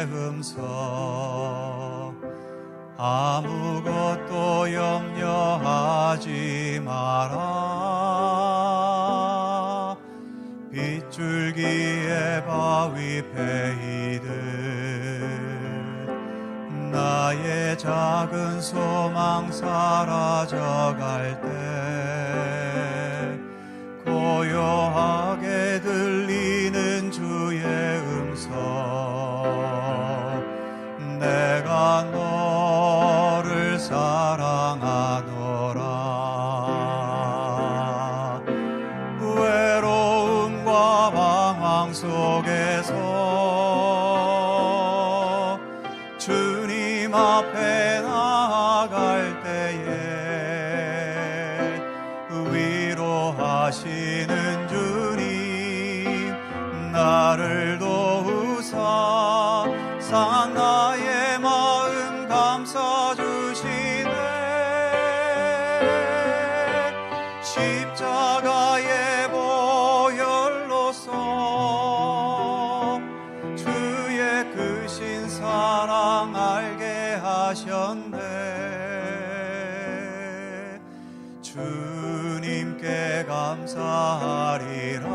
음성 아무것도 염려하지 마라. 빗줄기에 바위 패이듯 나의 작은 소망 사라져갈 때 고요하게 들리는 주의 음성 내가 너를 사랑하노라. 외로움과 방황 속에서 주님 앞에 나아갈 때에 위로하시는 주님 나를 도우사 상한 나의 마음 감싸주시네. 십자가의 보혈로서 주의 크신 사랑 알게 하셨네. 주님께 감사하리라.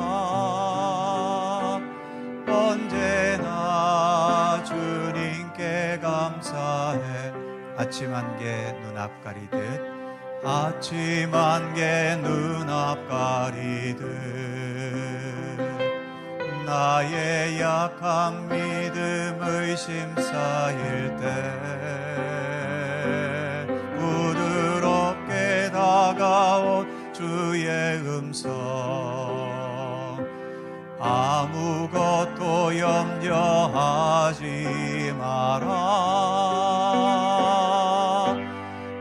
언제나 주님께 감사해. 아침 안개 눈앞 가리듯 아침 안개 눈앞 가리듯 나의 약한 믿음 의심 쌓일 때 부드럽게 다가온 주의 음성 아무것도 염려하지 마라.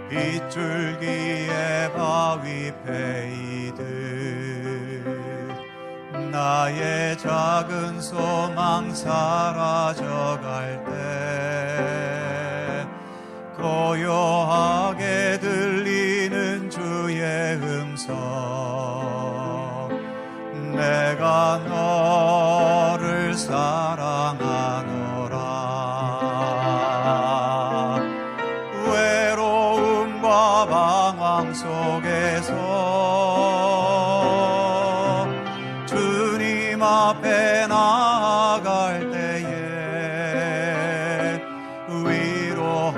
빗줄기에 바위 패이듯 나의 작은 소망 사라져갈 때 고요하게 들리는 주의 음성 내가 너를 사랑하노라. 외로움과 방황 속에서 주님 앞에 나아갈 때에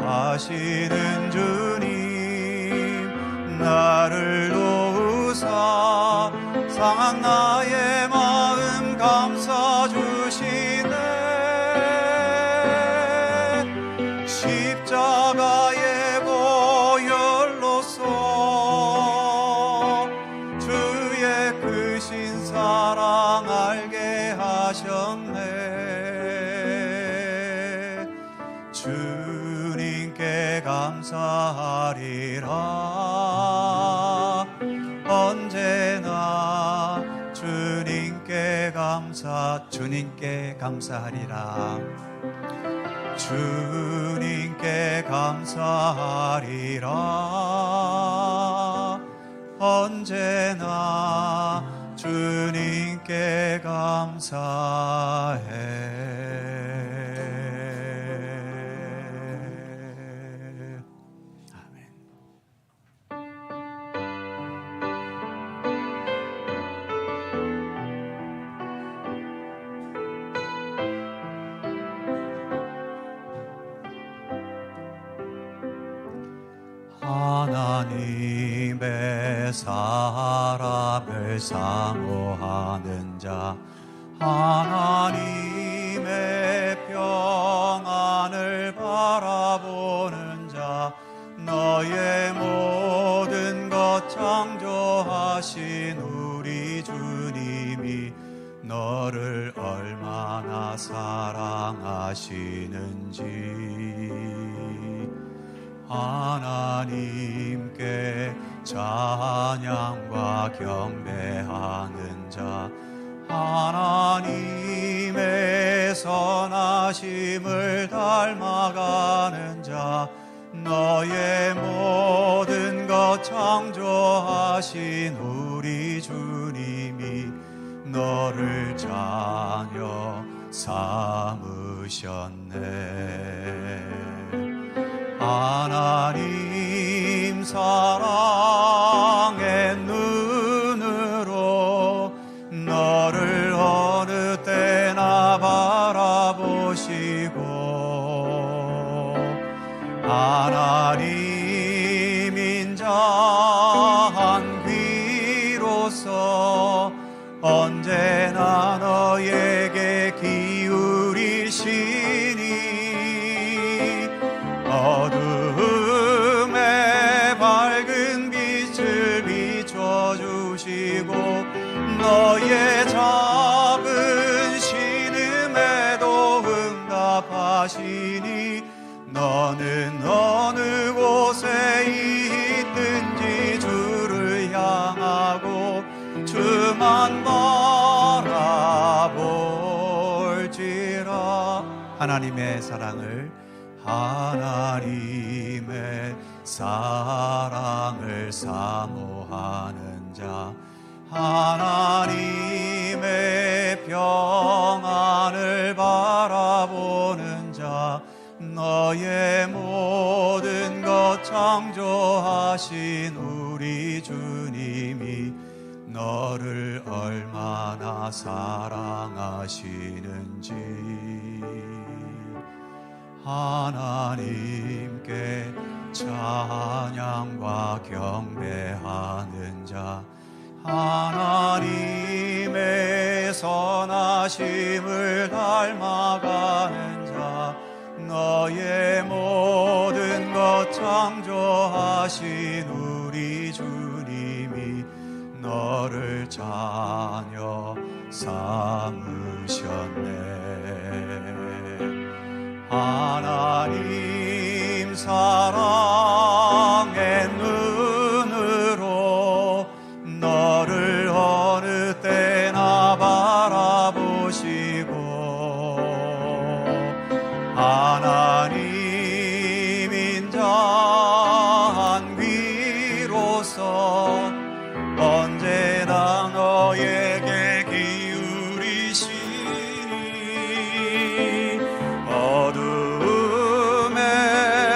위로하시는 주님 나를 도우사 상한 나의 마음 감싸주시네. 십자가의 보혈로서 주의 크신 사랑 알게 하셨네. 주님께 감사하리라. 언제나 주님께 감사하리라. 주님께 감사하리라. 언제나 주님께 감사해. 하나님의 사랑을 사모하는 자 하나님의 평안을 바라보는 자 너의 모든 것 창조하신 우리 주님이 너를 얼마나 사랑하시는지 하나님께 찬양과 경배하는 자 하나님의 선하심을 닮아가는 자 너의 모든 것 창조하신 우리 주님이 너를 자녀 삼으시네. 하나님 사랑의 눈으로 너를 어느 때나 바라보시고 하나님 인자한 귀로서 언제나 너에게 기울이시니 어둠에 밝은 빛을 비춰주시고 너의 작은 신음에도 응답하시니 너는 어느 곳에 있든지 주를 향하고 주만 바라볼지라. 하나님의 사랑을 사모하는 자 하나님의 평안을 바라보는 자 너의 모든 것 창조하신 우리 주님이 너를 얼마나 사랑하시는지 하나님께 찬양과 경배하는 자 하나님의 선하심을 닮아가는 자 너의 모든 것 창조하신 우리 주님이 너를 자녀 삼으셨네. 하나님 사랑의 눈으로 너를 어느 때나 바라보시고 하나님 인자한 귀로서 언제나 너에게 기울이시니 어둠에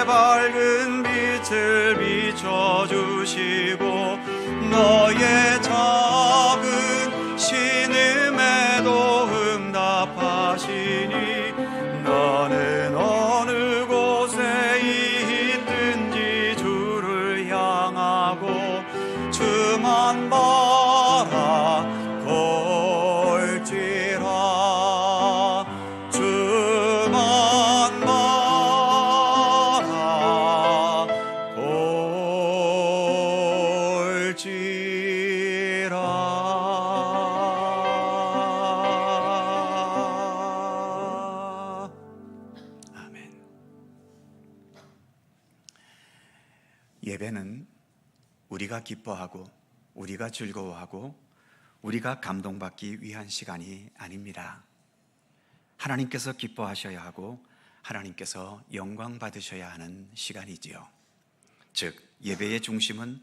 밝은 빛을 비춰주시고 너의 작은 신음에도 응답하시니 너는 어느 곳에 있든지 주를 향하고 주만 바라볼지라. 주만 바라볼지라. 아멘. 예배는 우리가 기뻐하고 우리가 즐거워하고 우리가 감동받기 위한 시간이 아닙니다. 하나님께서 기뻐하셔야 하고 하나님께서 영광 받으셔야 하는 시간이지요. 즉 예배의 중심은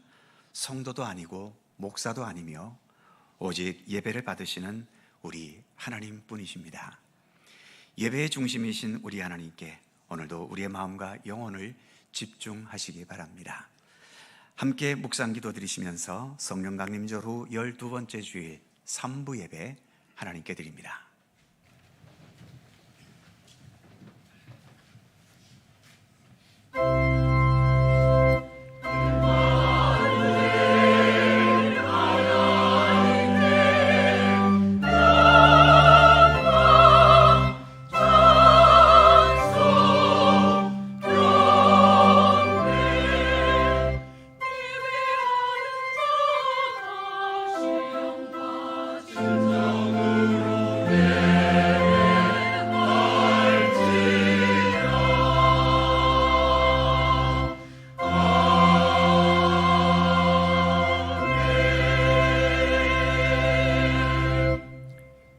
성도도 아니고 목사도 아니며 오직 예배를 받으시는 우리 하나님뿐이십니다. 예배의 중심이신 우리 하나님께 오늘도 우리의 마음과 영혼을 집중하시기 바랍니다. 함께 묵상 기도 드리시면서 성령 강림절 후 12번째 주일 3부 예배 하나님께 드립니다.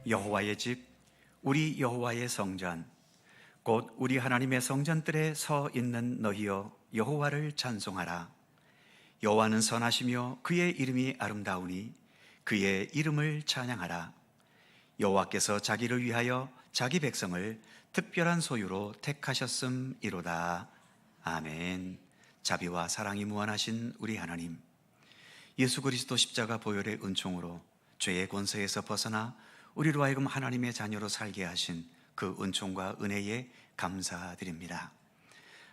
여호와의 집, 우리 여호와의 성전, 곧 우리 하나님의 성전들에 서 있는 너희여 여호와를 찬송하라. 여호와는 선하시며 그의 이름이 아름다우니 그의 이름을 찬양하라. 여호와께서 자기를 위하여 자기 백성을 특별한 소유로 택하셨음이로다. 아멘. 자비와 사랑이 무한하신 우리 하나님, 예수 그리스도 십자가 보혈의 은총으로 죄의 권세에서 벗어나 우리로 하여금 하나님의 자녀로 살게 하신 그 은총과 은혜에 감사드립니다.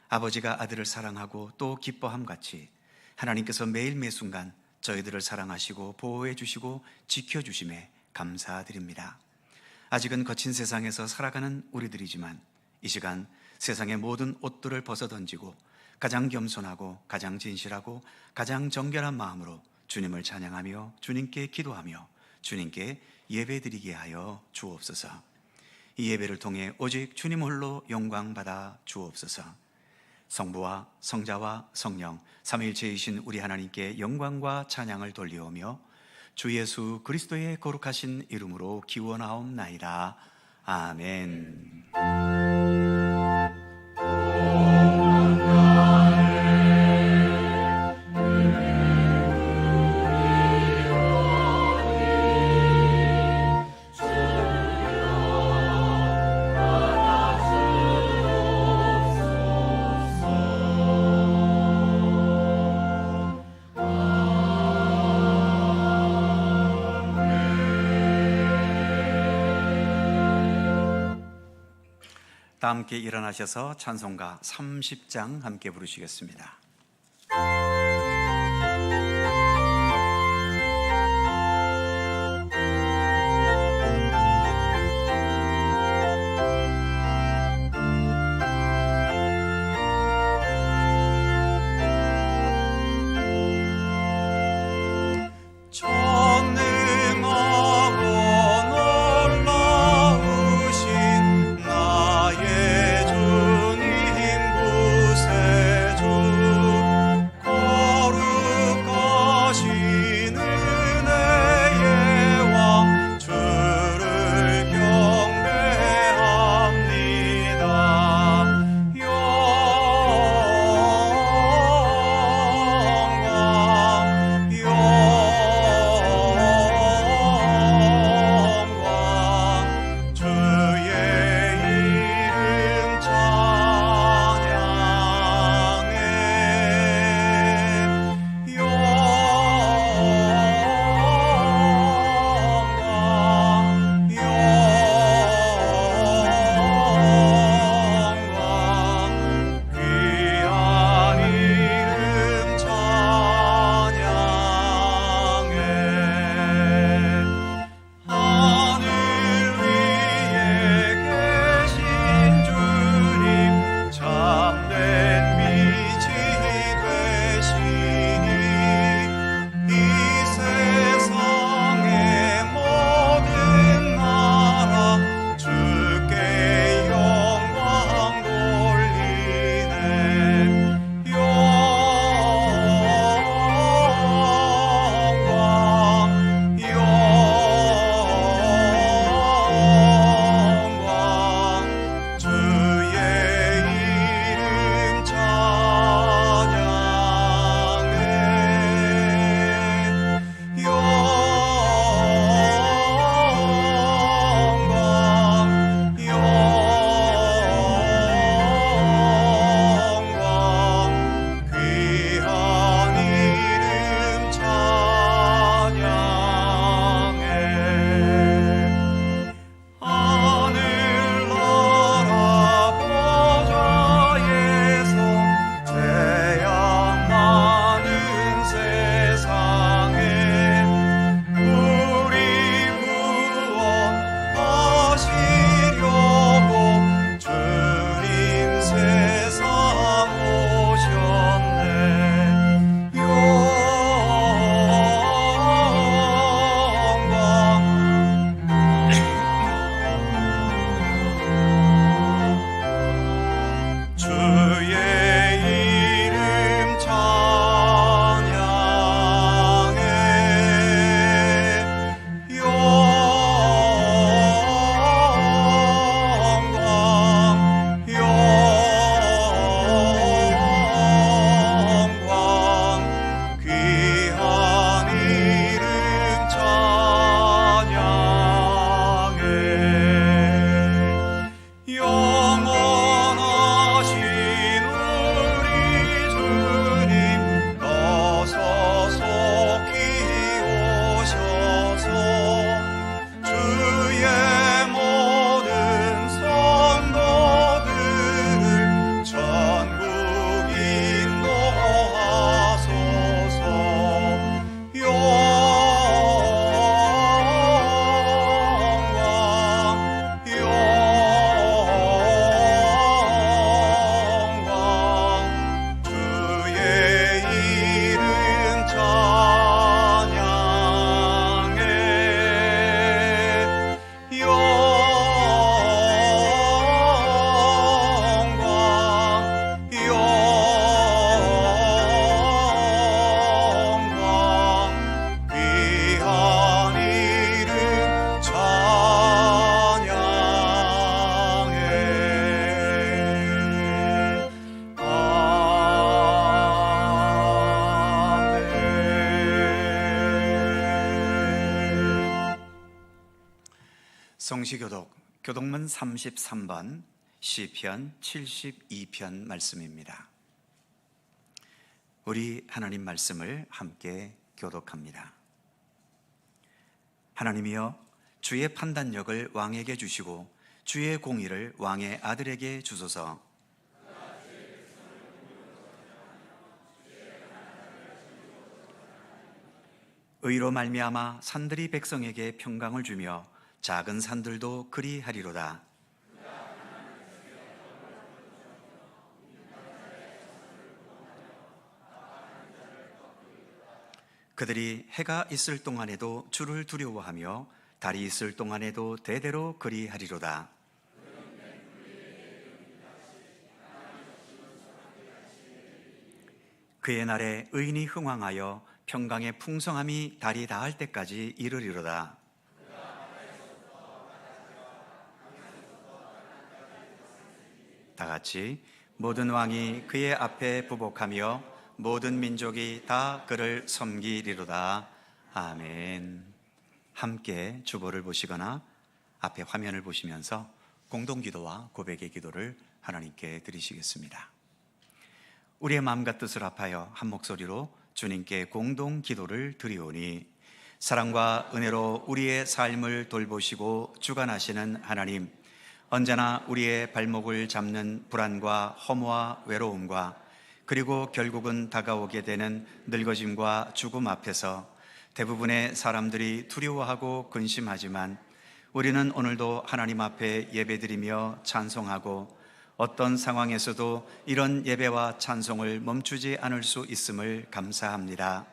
아버지가 아들을 사랑하고 또 기뻐함 같이 하나님께서 매일 매순간 저희들을 사랑하시고 보호해 주시고 지켜주심에 감사드립니다. 아직은 거친 세상에서 살아가는 우리들이지만 이 시간 세상의 모든 옷들을 벗어던지고 가장 겸손하고 가장 진실하고 가장 정결한 마음으로 주님을 찬양하며 주님께 기도하며 주님께 예배드리게 하여 주옵소서. 이 예배를 통해 오직 주님 홀로 영광 받아 주옵소서. 성부와 성자와 성령 삼위일체이신 우리 하나님께 영광과 찬양을 돌리오며 주 예수 그리스도의 거룩하신 이름으로 기원하옵나이다. 아멘. 다 함께 일어나셔서 찬송가 30장 함께 부르시겠습니다. 나의 주님 구세주 성시교독 교독문 33번 시편 72편 말씀입니다. 우리 하나님 말씀을 함께 교독합니다. 하나님이여, 주의 판단력을 왕에게 주시고 주의 공의를 왕의 아들에게 주소서. 의로 말미암아 산들이 백성에게 평강을 주며 작은 산들도 그리하리로다. 그들이 해가 있을 동안에도 주를 두려워하며 달이 있을 동안에도 대대로 그리하리로다. 그의 날에 의인이 흥왕하여 평강의 풍성함이 달이 닿을 때까지 이르리로다. 다 같이 모든 왕이 그의 앞에 부복하며 모든 민족이 다 그를 섬기리로다. 아멘. 함께 주보를 보시거나 앞에 화면을 보시면서 공동기도와 고백의 기도를 하나님께 드리시겠습니다. 우리의 마음과 뜻을 합하여 한 목소리로 주님께 공동기도를 드리오니, 사랑과 은혜로 우리의 삶을 돌보시고 주관하시는 하나님, 언제나 우리의 발목을 잡는 불안과 허무와 외로움과 그리고 결국은 다가오게 되는 늙어짐과 죽음 앞에서 대부분의 사람들이 두려워하고 근심하지만 우리는 오늘도 하나님 앞에 예배드리며 찬송하고 어떤 상황에서도 이런 예배와 찬송을 멈추지 않을 수 있음을 감사합니다.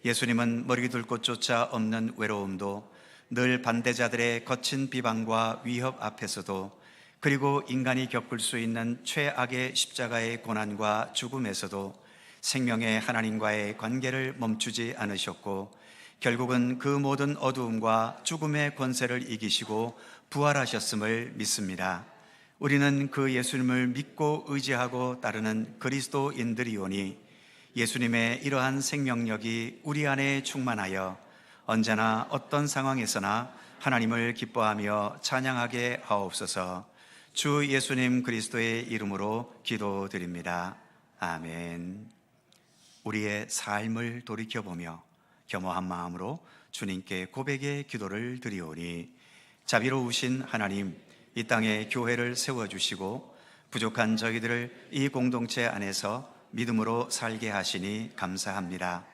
예수님은 머리 둘 곳조차 없는 외로움도, 늘 반대자들의 거친 비방과 위협 앞에서도, 그리고 인간이 겪을 수 있는 최악의 십자가의 고난과 죽음에서도 생명의 하나님과의 관계를 멈추지 않으셨고, 결국은 그 모든 어두움과 죽음의 권세를 이기시고 부활하셨음을 믿습니다. 우리는 그 예수님을 믿고 의지하고 따르는 그리스도인들이오니, 예수님의 이러한 생명력이 우리 안에 충만하여 언제나 어떤 상황에서나 하나님을 기뻐하며 찬양하게 하옵소서. 주 예수님 그리스도의 이름으로 기도드립니다. 아멘. 우리의 삶을 돌이켜보며 겸허한 마음으로 주님께 고백의 기도를 드리오니, 자비로우신 하나님, 이 땅에 교회를 세워주시고 부족한 저희들을 이 공동체 안에서 믿음으로 살게 하시니 감사합니다.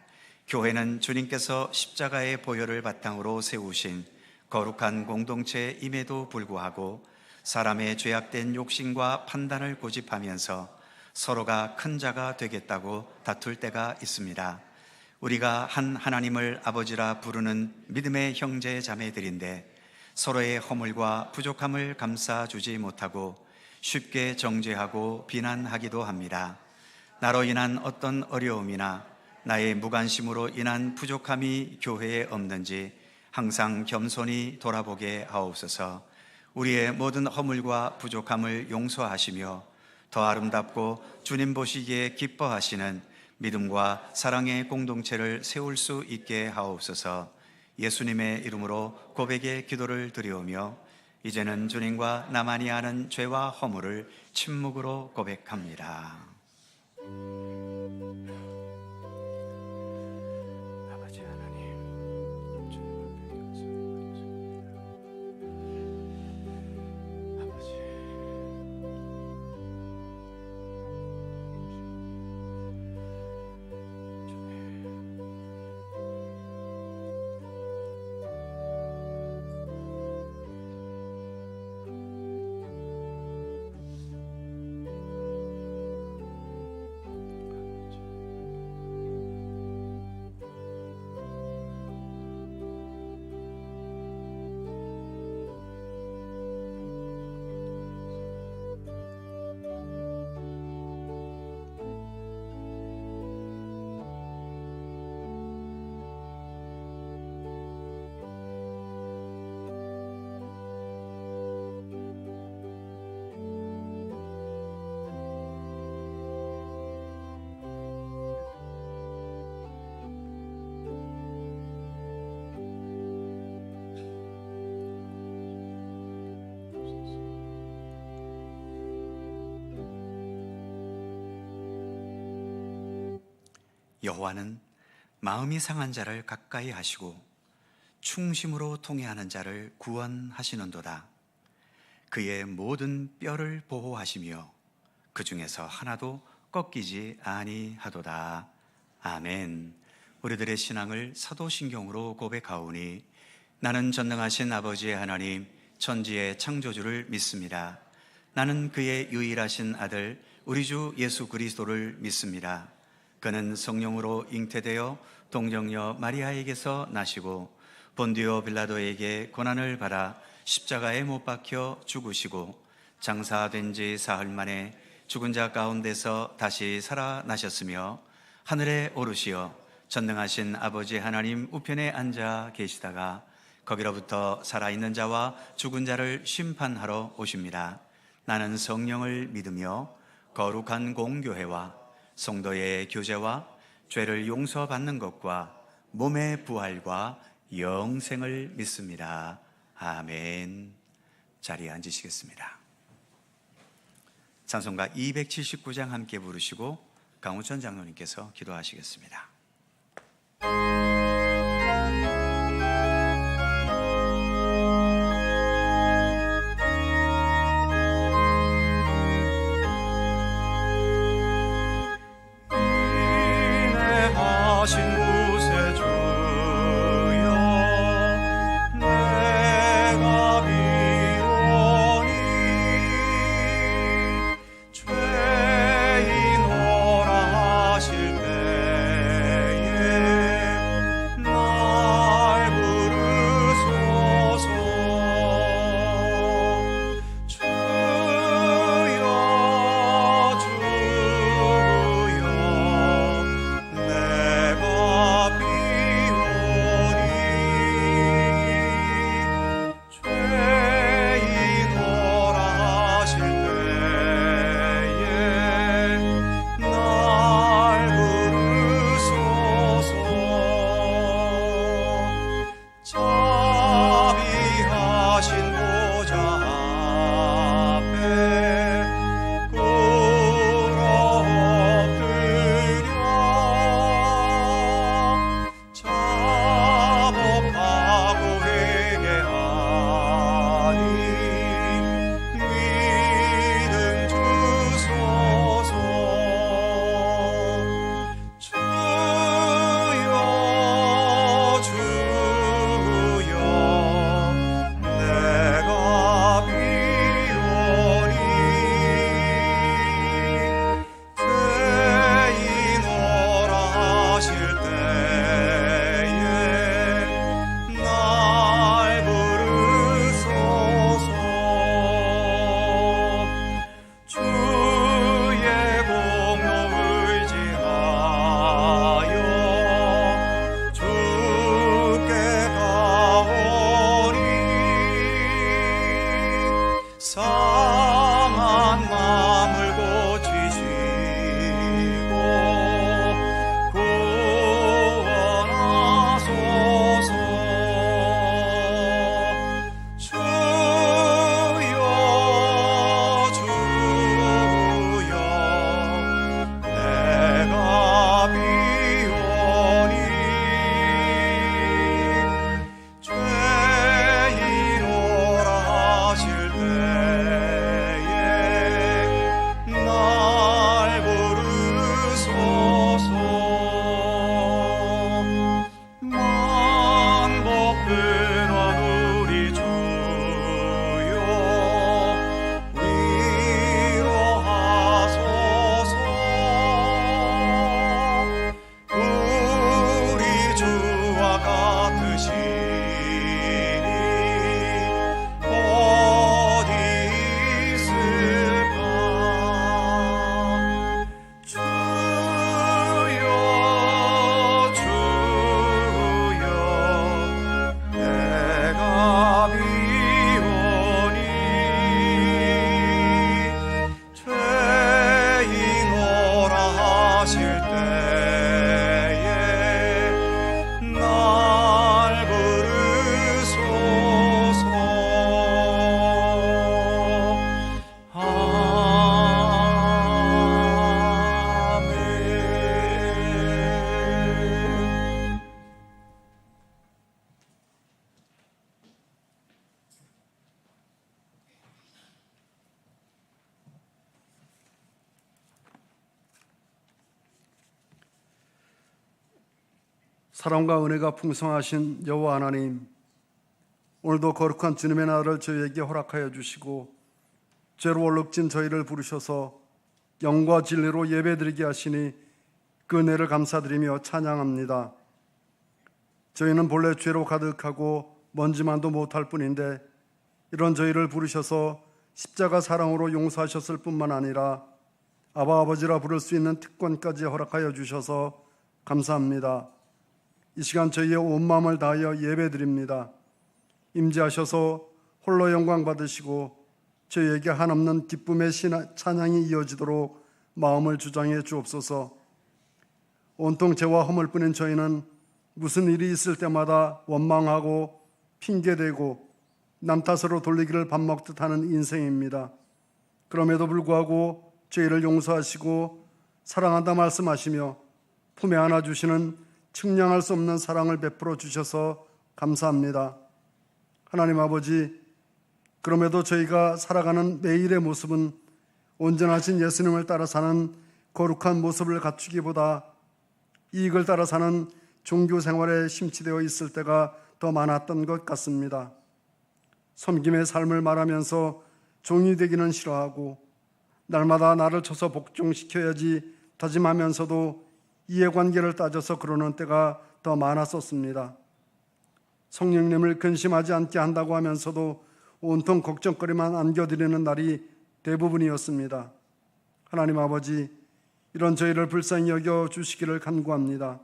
교회는 주님께서 십자가의 보혈을 바탕으로 세우신 거룩한 공동체임에도 불구하고 사람의 죄악된 욕심과 판단을 고집하면서 서로가 큰 자가 되겠다고 다툴 때가 있습니다. 우리가 한 하나님을 아버지라 부르는 믿음의 형제 자매들인데 서로의 허물과 부족함을 감싸주지 못하고 쉽게 정죄하고 비난하기도 합니다. 나로 인한 어떤 어려움이나 나의 무관심으로 인한 부족함이 교회에 없는지 항상 겸손히 돌아보게 하옵소서. 우리의 모든 허물과 부족함을 용서하시며 더 아름답고 주님 보시기에 기뻐하시는 믿음과 사랑의 공동체를 세울 수 있게 하옵소서. 예수님의 이름으로 고백의 기도를 드리오며 이제는 주님과 나만이 아는 죄와 허물을 침묵으로 고백합니다. 아버지 하나님, 여호와는 마음이 상한 자를 가까이 하시고 충심으로 통회하는 자를 구원하시는도다. 그의 모든 뼈를 보호하시며 그 중에서 하나도 꺾이지 아니하도다. 아멘. 우리들의 신앙을 사도신경으로 고백하오니 나는 전능하신 아버지의 하나님 천지의 창조주를 믿습니다. 나는 그의 유일하신 아들 우리 주 예수 그리스도를 믿습니다. 그는 성령으로 잉태되어 동정녀 마리아에게서 나시고 본디오 빌라도에게 고난을 받아 십자가에 못 박혀 죽으시고 장사된 지 사흘 만에 죽은 자 가운데서 다시 살아나셨으며 하늘에 오르시어 전능하신 아버지 하나님 우편에 앉아 계시다가 거기로부터 살아있는 자와 죽은 자를 심판하러 오십니다. 나는 성령을 믿으며 거룩한 공교회와 성도의 교제와 죄를 용서받는 것과 몸의 부활과 영생을 믿습니다. 아멘. 자리에 앉으시겠습니다. 찬송가 279장 함께 부르시고 강우천 장로님께서 기도하시겠습니다. 인내하신 구세주여 내가 비오니 죄인오라 하실 때에 사랑과 은혜가 풍성하신 여호와 하나님, 오늘도 거룩한 주님의 날을 저희에게 허락하여 주시고 죄로 얼룩진 저희를 부르셔서 영과 진리로 예배드리게 하시니 그 은혜를 감사드리며 찬양합니다. 저희는 본래 죄로 가득하고 먼지만도 못할 뿐인데 이런 저희를 부르셔서 십자가 사랑으로 용서하셨을 뿐만 아니라 아바 아버지라 부를 수 있는 특권까지 허락하여 주셔서 감사합니다. 이 시간 저희의 온 마음을 다하여 예배드립니다. 임재하셔서 홀로 영광 받으시고 저희에게 한없는 기쁨의 찬양이 이어지도록 마음을 주장해 주옵소서. 온통 죄와 허물뿐인 저희는 무슨 일이 있을 때마다 원망하고 핑계대고 남 탓으로 돌리기를 밥 먹듯 하는 인생입니다. 그럼에도 불구하고 죄를 용서하시고 사랑한다 말씀하시며 품에 안아주시는 측량할 수 없는 사랑을 베풀어 주셔서 감사합니다. 하나님 아버지, 그럼에도 저희가 살아가는 매일의 모습은 온전하신 예수님을 따라 사는 거룩한 모습을 갖추기보다 이익을 따라 사는 종교 생활에 심취되어 있을 때가 더 많았던 것 같습니다. 섬김의 삶을 말하면서 종이 되기는 싫어하고 날마다 나를 쳐서 복종시켜야지 다짐하면서도 이해관계를 따져서 그러는 때가 더 많았었습니다. 성령님을 근심하지 않게 한다고 하면서도 온통 걱정거리만 안겨드리는 날이 대부분이었습니다. 하나님 아버지, 이런 저희를 불쌍히 여겨 주시기를 간구합니다.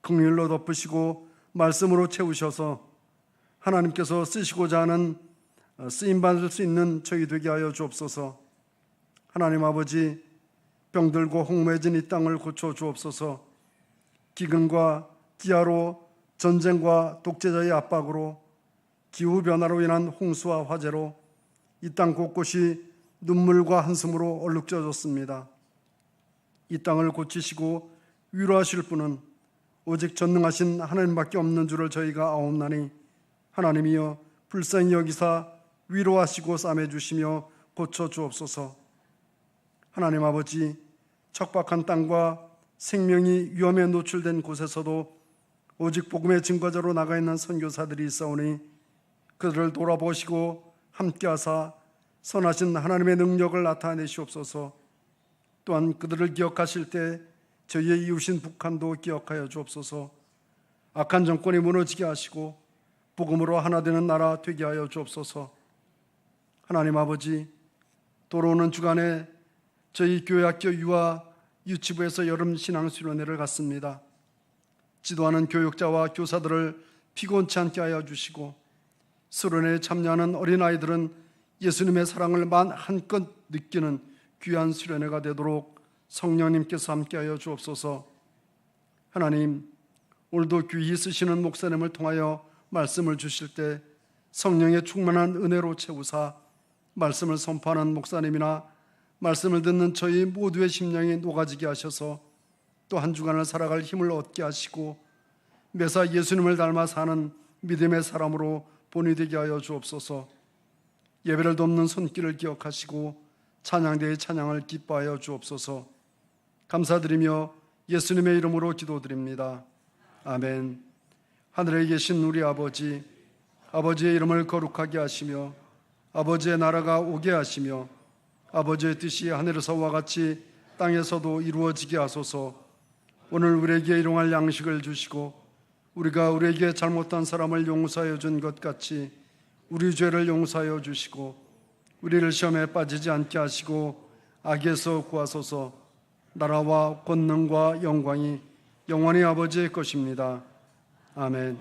긍휼로 덮으시고 말씀으로 채우셔서 하나님께서 쓰시고자 하는 쓰임받을 수 있는 저희 되게 하여 주옵소서. 하나님 아버지, 병들고 홍매진 이 땅을 고쳐 주옵소서. 기근과 기아로, 전쟁과 독재자의 압박으로, 기후변화로 인한 홍수와 화재로 이 땅 곳곳이 눈물과 한숨으로 얼룩져졌습니다. 이 땅을 고치시고 위로하실 분은 오직 전능하신 하나님밖에 없는 줄을 저희가 아옵나니 하나님이여 불쌍히 여기사 위로하시고 싸매주시며 고쳐주옵소서. 하나님 아버지, 척박한 땅과 생명이 위험에 노출된 곳에서도 오직 복음의 증거자로 나가 있는 선교사들이 있사오니 그들을 돌아보시고 함께하사 선하신 하나님의 능력을 나타내시옵소서. 또한 그들을 기억하실 때 저희의 이웃인 북한도 기억하여 주옵소서. 악한 정권이 무너지게 하시고 복음으로 하나 되는 나라 되게 하여 주옵소서. 하나님 아버지, 돌아오는 주간에 저희 교회학교 유아 유치부에서 여름 신앙수련회를 갖습니다. 지도하는 교육자와 교사들을 피곤치 않게 하여 주시고 수련회에 참여하는 어린아이들은 예수님의 사랑을 한껏 느끼는 귀한 수련회가 되도록 성령님께서 함께하여 주옵소서. 하나님, 오늘도 귀히 쓰시는 목사님을 통하여 말씀을 주실 때 성령의 충만한 은혜로 채우사 말씀을 선포하는 목사님이나 말씀을 듣는 저희 모두의 심령이 녹아지게 하셔서 또 한 주간을 살아갈 힘을 얻게 하시고 매사 예수님을 닮아 사는 믿음의 사람으로 본이 되게 하여 주옵소서. 예배를 돕는 손길을 기억하시고 찬양대의 찬양을 기뻐하여 주옵소서. 감사드리며 예수님의 이름으로 기도드립니다. 아멘. 하늘에 계신 우리 아버지, 아버지의 이름을 거룩하게 하시며 아버지의 나라가 오게 하시며 아버지의 뜻이 하늘에서와 같이 땅에서도 이루어지게 하소서. 오늘 우리에게 일용할 양식을 주시고 우리가 우리에게 잘못한 사람을 용서하여 준 것 같이 우리 죄를 용서하여 주시고 우리를 시험에 빠지지 않게 하시고 악에서 구하소서. 나라와 권능과 영광이 영원히 아버지의 것입니다. 아멘.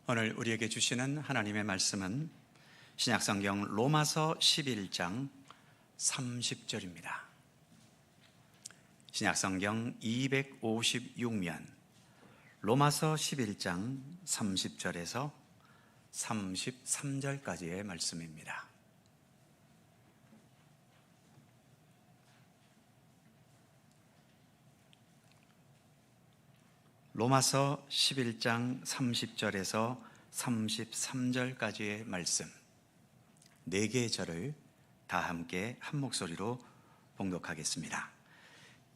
오늘 우리에게 주시는 하나님의 말씀은 신약성경 로마서 11장 30절입니다. 신약성경 256면 로마서 11장 30절에서 33절까지의 말씀입니다. 로마서 11장 30절에서 33절까지의 말씀, 4개의 절을 다 함께 한 목소리로 봉독하겠습니다.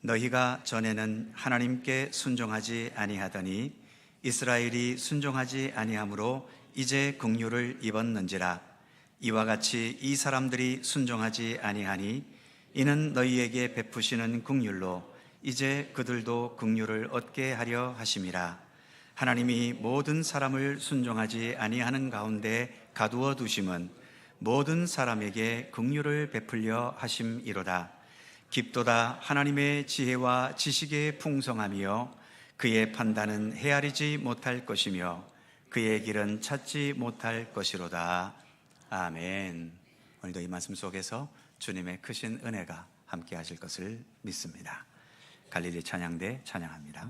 너희가 전에는 하나님께 순종하지 아니하더니 이스라엘이 순종하지 아니하므로 이제 긍휼을 입었는지라. 이와 같이 이 사람들이 순종하지 아니하니 이는 너희에게 베푸시는 긍휼로 이제 그들도 긍휼을 얻게 하려 하심이라. 하나님이 모든 사람을 순종하지 아니하는 가운데 가두어 두심은 모든 사람에게 긍휼을 베풀려 하심이로다. 깊도다 하나님의 지혜와 지식의 풍성함이요 그의 판단은 헤아리지 못할 것이며 그의 길은 찾지 못할 것이로다. 아멘. 오늘도 이 말씀 속에서 주님의 크신 은혜가 함께 하실 것을 믿습니다. 갈릴리 찬양대 찬양합니다.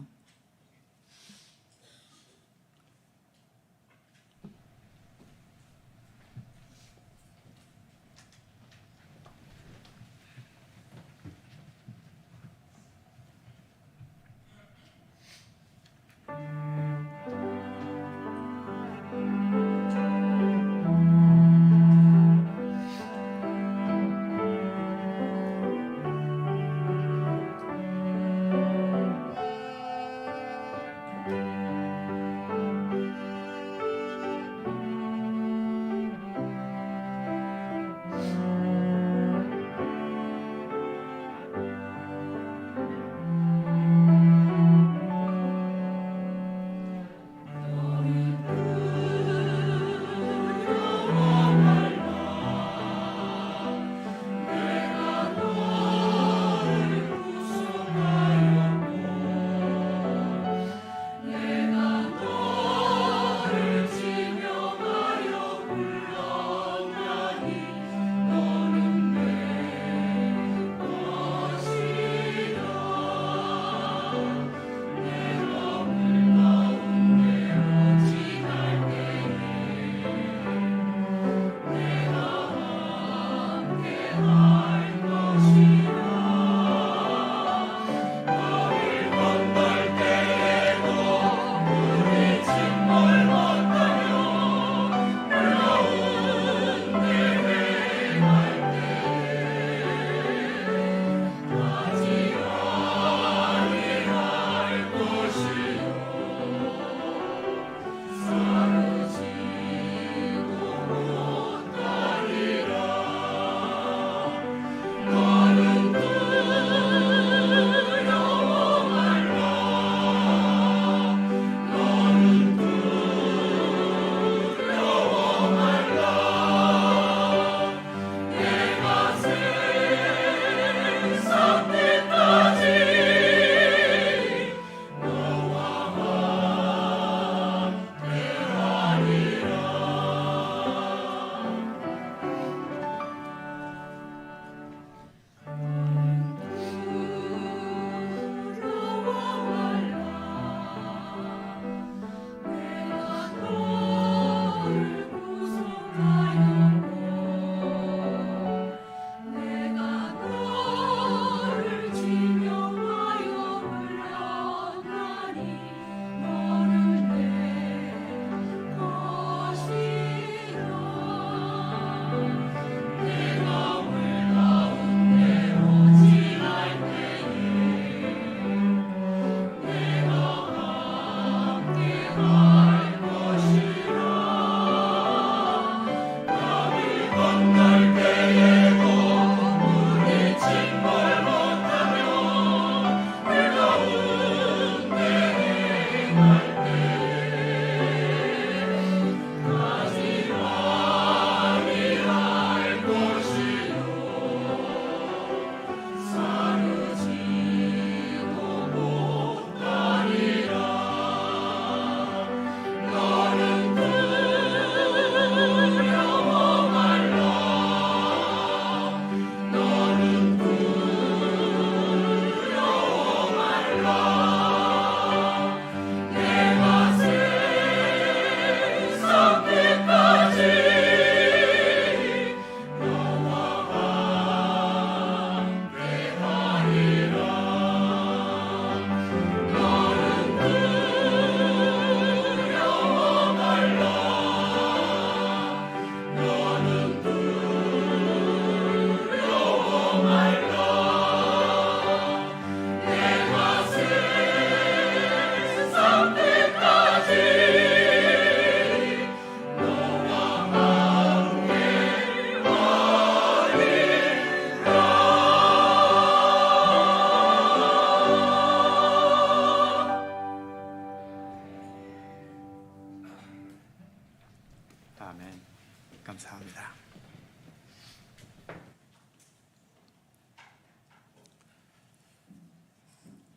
감사합니다.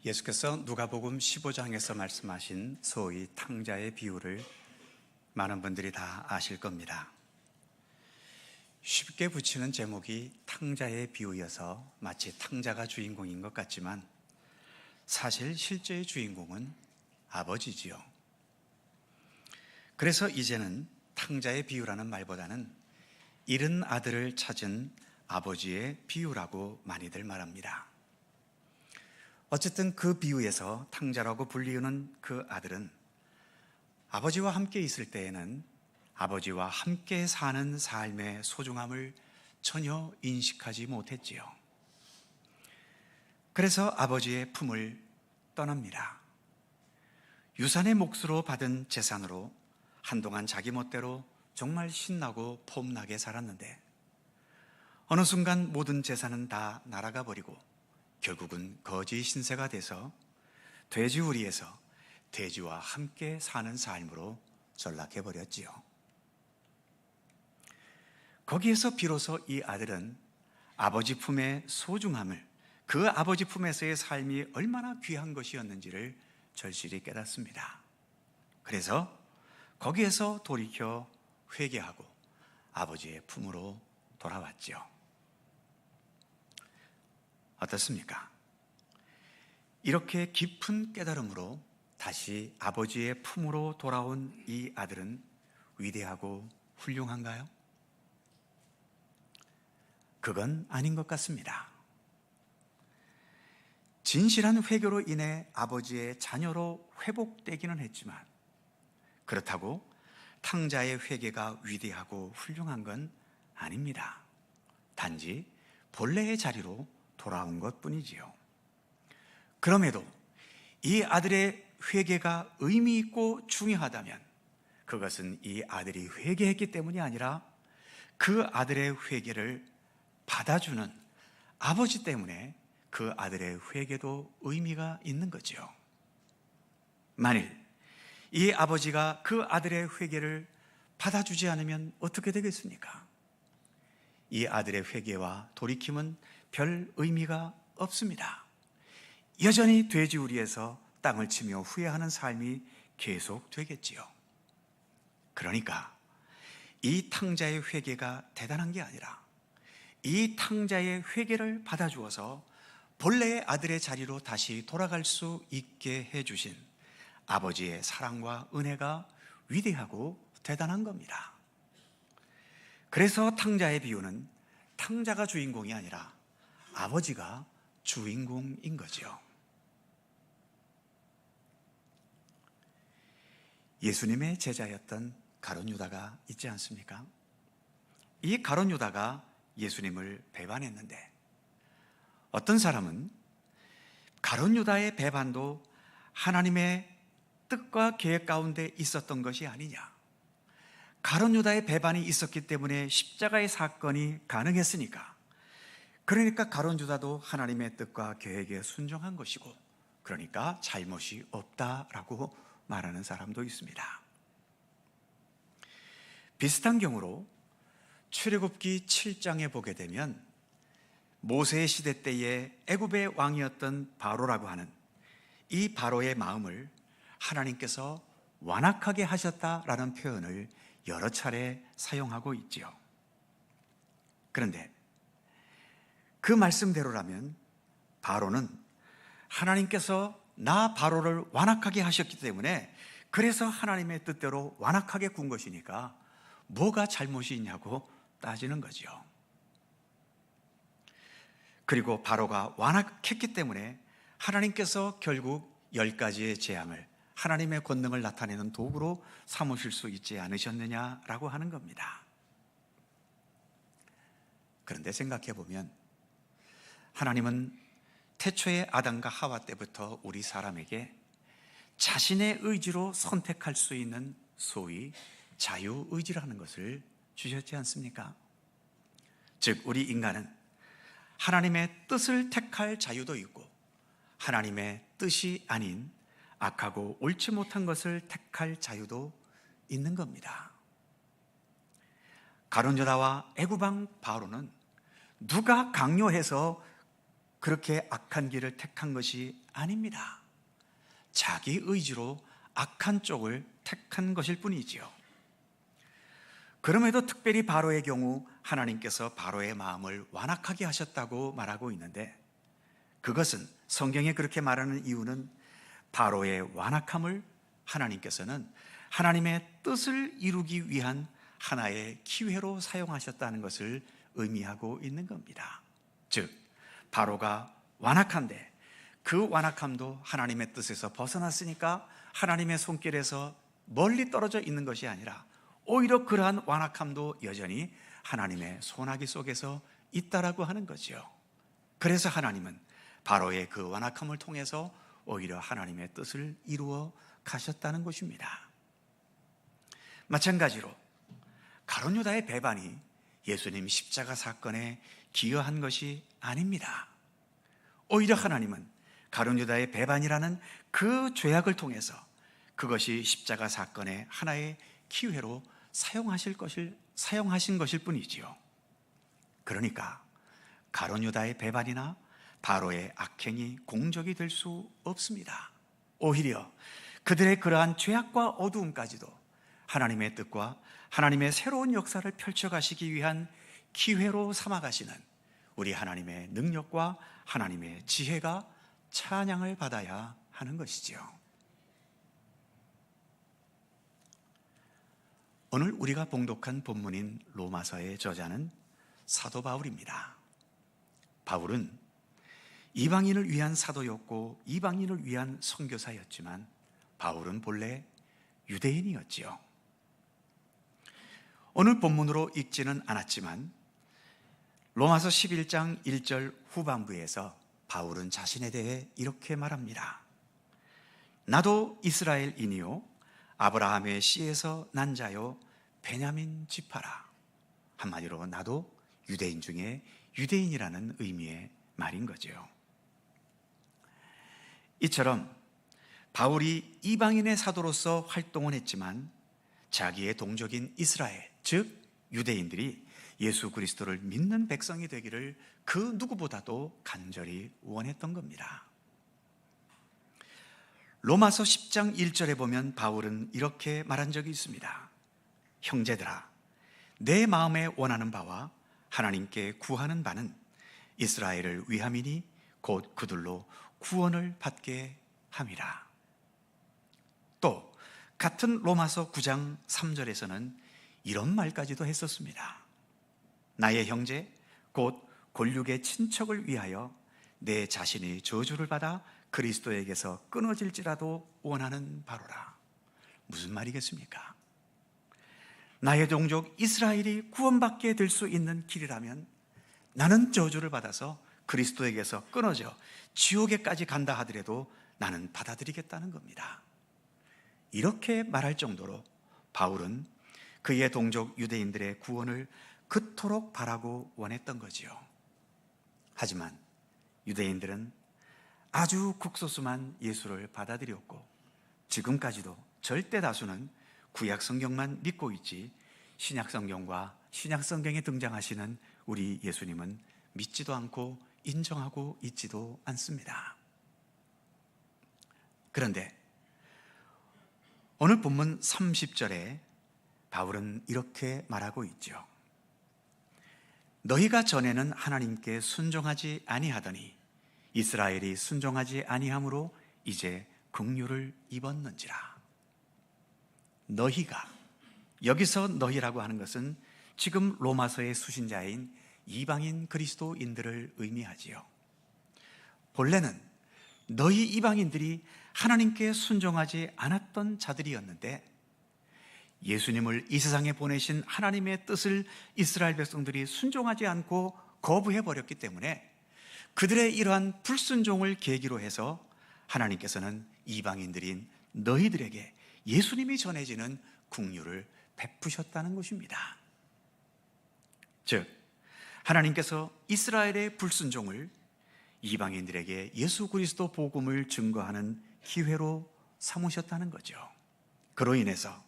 예수께서 누가복음 15장에서 말씀하신 소위 탕자의 비유를 많은 분들이 다 아실 겁니다. 쉽게 붙이는 제목이 탕자의 비유여서 마치 탕자가 주인공인 것 같지만 사실 실제의 주인공은 아버지지요. 그래서 이제는 탕자의 비유라는 말보다는 잃은 아들을 찾은 아버지의 비유라고 많이들 말합니다. 어쨌든 그 비유에서 탕자라고 불리우는 그 아들은 아버지와 함께 있을 때에는 아버지와 함께 사는 삶의 소중함을 전혀 인식하지 못했지요. 그래서 아버지의 품을 떠납니다. 유산의 몫으로 받은 재산으로 한동안 자기 멋대로 정말 신나고 폼나게 살았는데 어느 순간 모든 재산은 다 날아가 버리고 결국은 거지 신세가 돼서 돼지우리에서 돼지와 함께 사는 삶으로 전락해 버렸지요. 거기에서 비로소 이 아들은 아버지 품의 소중함을, 그 아버지 품에서의 삶이 얼마나 귀한 것이었는지를 절실히 깨닫습니다. 그래서 거기에서 돌이켜 회개하고 아버지의 품으로 돌아왔죠. 어떻습니까? 이렇게 깊은 깨달음으로 다시 아버지의 품으로 돌아온 이 아들은 위대하고 훌륭한가요? 그건 아닌 것 같습니다. 진실한 회개로 인해 아버지의 자녀로 회복되기는 했지만 그렇다고 탕자의 회개가 위대하고 훌륭한 건 아닙니다. 단지 본래의 자리로 돌아온 것뿐이지요. 그럼에도 이 아들의 회개가 의미 있고 중요하다면 그것은 이 아들이 회개했기 때문이 아니라 그 아들의 회개를 받아주는 아버지 때문에 그 아들의 회개도 의미가 있는 거죠. 만일 이 아버지가 그 아들의 회개를 받아주지 않으면 어떻게 되겠습니까? 이 아들의 회개와 돌이킴은 별 의미가 없습니다. 여전히 돼지우리에서 땅을 치며 후회하는 삶이 계속 되겠지요. 그러니까 이 탕자의 회개가 대단한 게 아니라 이 탕자의 회개를 받아주어서 본래의 아들의 자리로 다시 돌아갈 수 있게 해주신 아버지의 사랑과 은혜가 위대하고 대단한 겁니다. 그래서 탕자의 비유는 탕자가 주인공이 아니라 아버지가 주인공인 거죠. 예수님의 제자였던 가룟 유다가 있지 않습니까? 이 가룟 유다가 예수님을 배반했는데 어떤 사람은 가룟 유다의 배반도 하나님의 뜻과 계획 가운데 있었던 것이 아니냐, 가룟 유다의 배반이 있었기 때문에 십자가의 사건이 가능했으니까, 그러니까 가룟 유다도 하나님의 뜻과 계획에 순종한 것이고 그러니까 잘못이 없다라고 말하는 사람도 있습니다. 비슷한 경우로 출애굽기 7장에 보게 되면 모세의 시대 때에 애굽의 왕이었던 바로라고 하는 이 바로의 마음을 하나님께서 완악하게 하셨다라는 표현을 여러 차례 사용하고 있지요. 그런데 그 말씀대로라면 바로는 하나님께서 나 바로를 완악하게 하셨기 때문에 그래서 하나님의 뜻대로 완악하게 군 것이니까 뭐가 잘못이 있냐고 따지는 거죠. 그리고 바로가 완악했기 때문에 하나님께서 결국 10가지의 재앙을 하나님의 권능을 나타내는 도구로 삼으실 수 있지 않으셨느냐라고 하는 겁니다. 그런데 생각해 보면 하나님은 태초의 아담과 하와 때부터 우리 사람에게 자신의 의지로 선택할 수 있는 소위 자유의지라는 것을 주셨지 않습니까? 즉 우리 인간은 하나님의 뜻을 택할 자유도 있고 하나님의 뜻이 아닌 악하고 옳지 못한 것을 택할 자유도 있는 겁니다. 가룟 유다와 애굽왕 바로는 누가 강요해서 그렇게 악한 길을 택한 것이 아닙니다. 자기 의지로 악한 쪽을 택한 것일 뿐이지요. 그럼에도 특별히 바로의 경우 하나님께서 바로의 마음을 완악하게 하셨다고 말하고 있는데, 그것은 성경에 그렇게 말하는 이유는 바로의 완악함을 하나님께서는 하나님의 뜻을 이루기 위한 하나의 기회로 사용하셨다는 것을 의미하고 있는 겁니다. 즉, 바로가 완악한데 그 완악함도 하나님의 뜻에서 벗어났으니까 하나님의 손길에서 멀리 떨어져 있는 것이 아니라 오히려 그러한 완악함도 여전히 하나님의 손아귀 속에서 있다라고 하는 거죠. 그래서 하나님은 바로의 그 완악함을 통해서 오히려 하나님의 뜻을 이루어 가셨다는 것입니다. 마찬가지로 가룟 유다의 배반이 예수님 십자가 사건에 기여한 것이 아닙니다. 오히려 하나님은 가룟 유다의 배반이라는 그 죄악을 통해서 그것이 십자가 사건의 하나의 기회로 사용하신 것일 뿐이지요. 그러니까 가룟 유다의 배반이나 바로의 악행이 공적이 될 수 없습니다. 오히려 그들의 그러한 죄악과 어두움까지도 하나님의 뜻과 하나님의 새로운 역사를 펼쳐가시기 위한 기회로 삼아가시는 우리 하나님의 능력과 하나님의 지혜가 찬양을 받아야 하는 것이지요. 오늘 우리가 봉독한 본문인 로마서의 저자는 사도 바울입니다. 바울은 이방인을 위한 사도였고 이방인을 위한 선교사였지만 바울은 본래 유대인이었지요. 오늘 본문으로 읽지는 않았지만 로마서 11장 1절 후반부에서 바울은 자신에 대해 이렇게 말합니다. 나도 이스라엘인이요 아브라함의 씨에서 난 자요 베냐민 지파라. 한마디로 나도 유대인 중에 유대인이라는 의미의 말인 거죠. 이처럼 바울이 이방인의 사도로서 활동을 했지만 자기의 동족인 이스라엘, 즉 유대인들이 예수 그리스도를 믿는 백성이 되기를 그 누구보다도 간절히 원했던 겁니다. 로마서 10장 1절에 보면 바울은 이렇게 말한 적이 있습니다. 형제들아, 내 마음에 원하는 바와 하나님께 구하는 바는 이스라엘을 위함이니 곧 그들로 구원을 받게 함이라. 또 같은 로마서 9장 3절에서는 이런 말까지도 했었습니다. 나의 형제 곧 골육의 친척을 위하여 내 자신이 저주를 받아 그리스도에게서 끊어질지라도 원하는 바로라. 무슨 말이겠습니까? 나의 동족 이스라엘이 구원받게 될 수 있는 길이라면 나는 저주를 받아서 그리스도에게서 끊어져 지옥에까지 간다 하더라도 나는 받아들이겠다는 겁니다. 이렇게 말할 정도로 바울은 그의 동족 유대인들의 구원을 그토록 바라고 원했던 거지요. 하지만 유대인들은 아주 극소수만 예수를 받아들였고 지금까지도 절대 다수는 구약 성경만 믿고 있지 신약 성경과 신약 성경에 등장하시는 우리 예수님은 믿지도 않고 인정하고 있지도 않습니다. 그런데 오늘 본문 30절에 바울은 이렇게 말하고 있죠. 너희가 전에는 하나님께 순종하지 아니하더니 이스라엘이 순종하지 아니함으로 이제 긍휼을 입었는지라. 너희가, 여기서 너희라고 하는 것은 지금 로마서의 수신자인 이방인 그리스도인들을 의미하지요. 본래는 너희 이방인들이 하나님께 순종하지 않았던 자들이었는데 예수님을 이 세상에 보내신 하나님의 뜻을 이스라엘 백성들이 순종하지 않고 거부해버렸기 때문에 그들의 이러한 불순종을 계기로 해서 하나님께서는 이방인들인 너희들에게 예수님이 전해지는 긍휼을 베푸셨다는 것입니다. 즉 하나님께서 이스라엘의 불순종을 이방인들에게 예수 그리스도 복음을 증거하는 기회로 삼으셨다는 거죠. 그로 인해서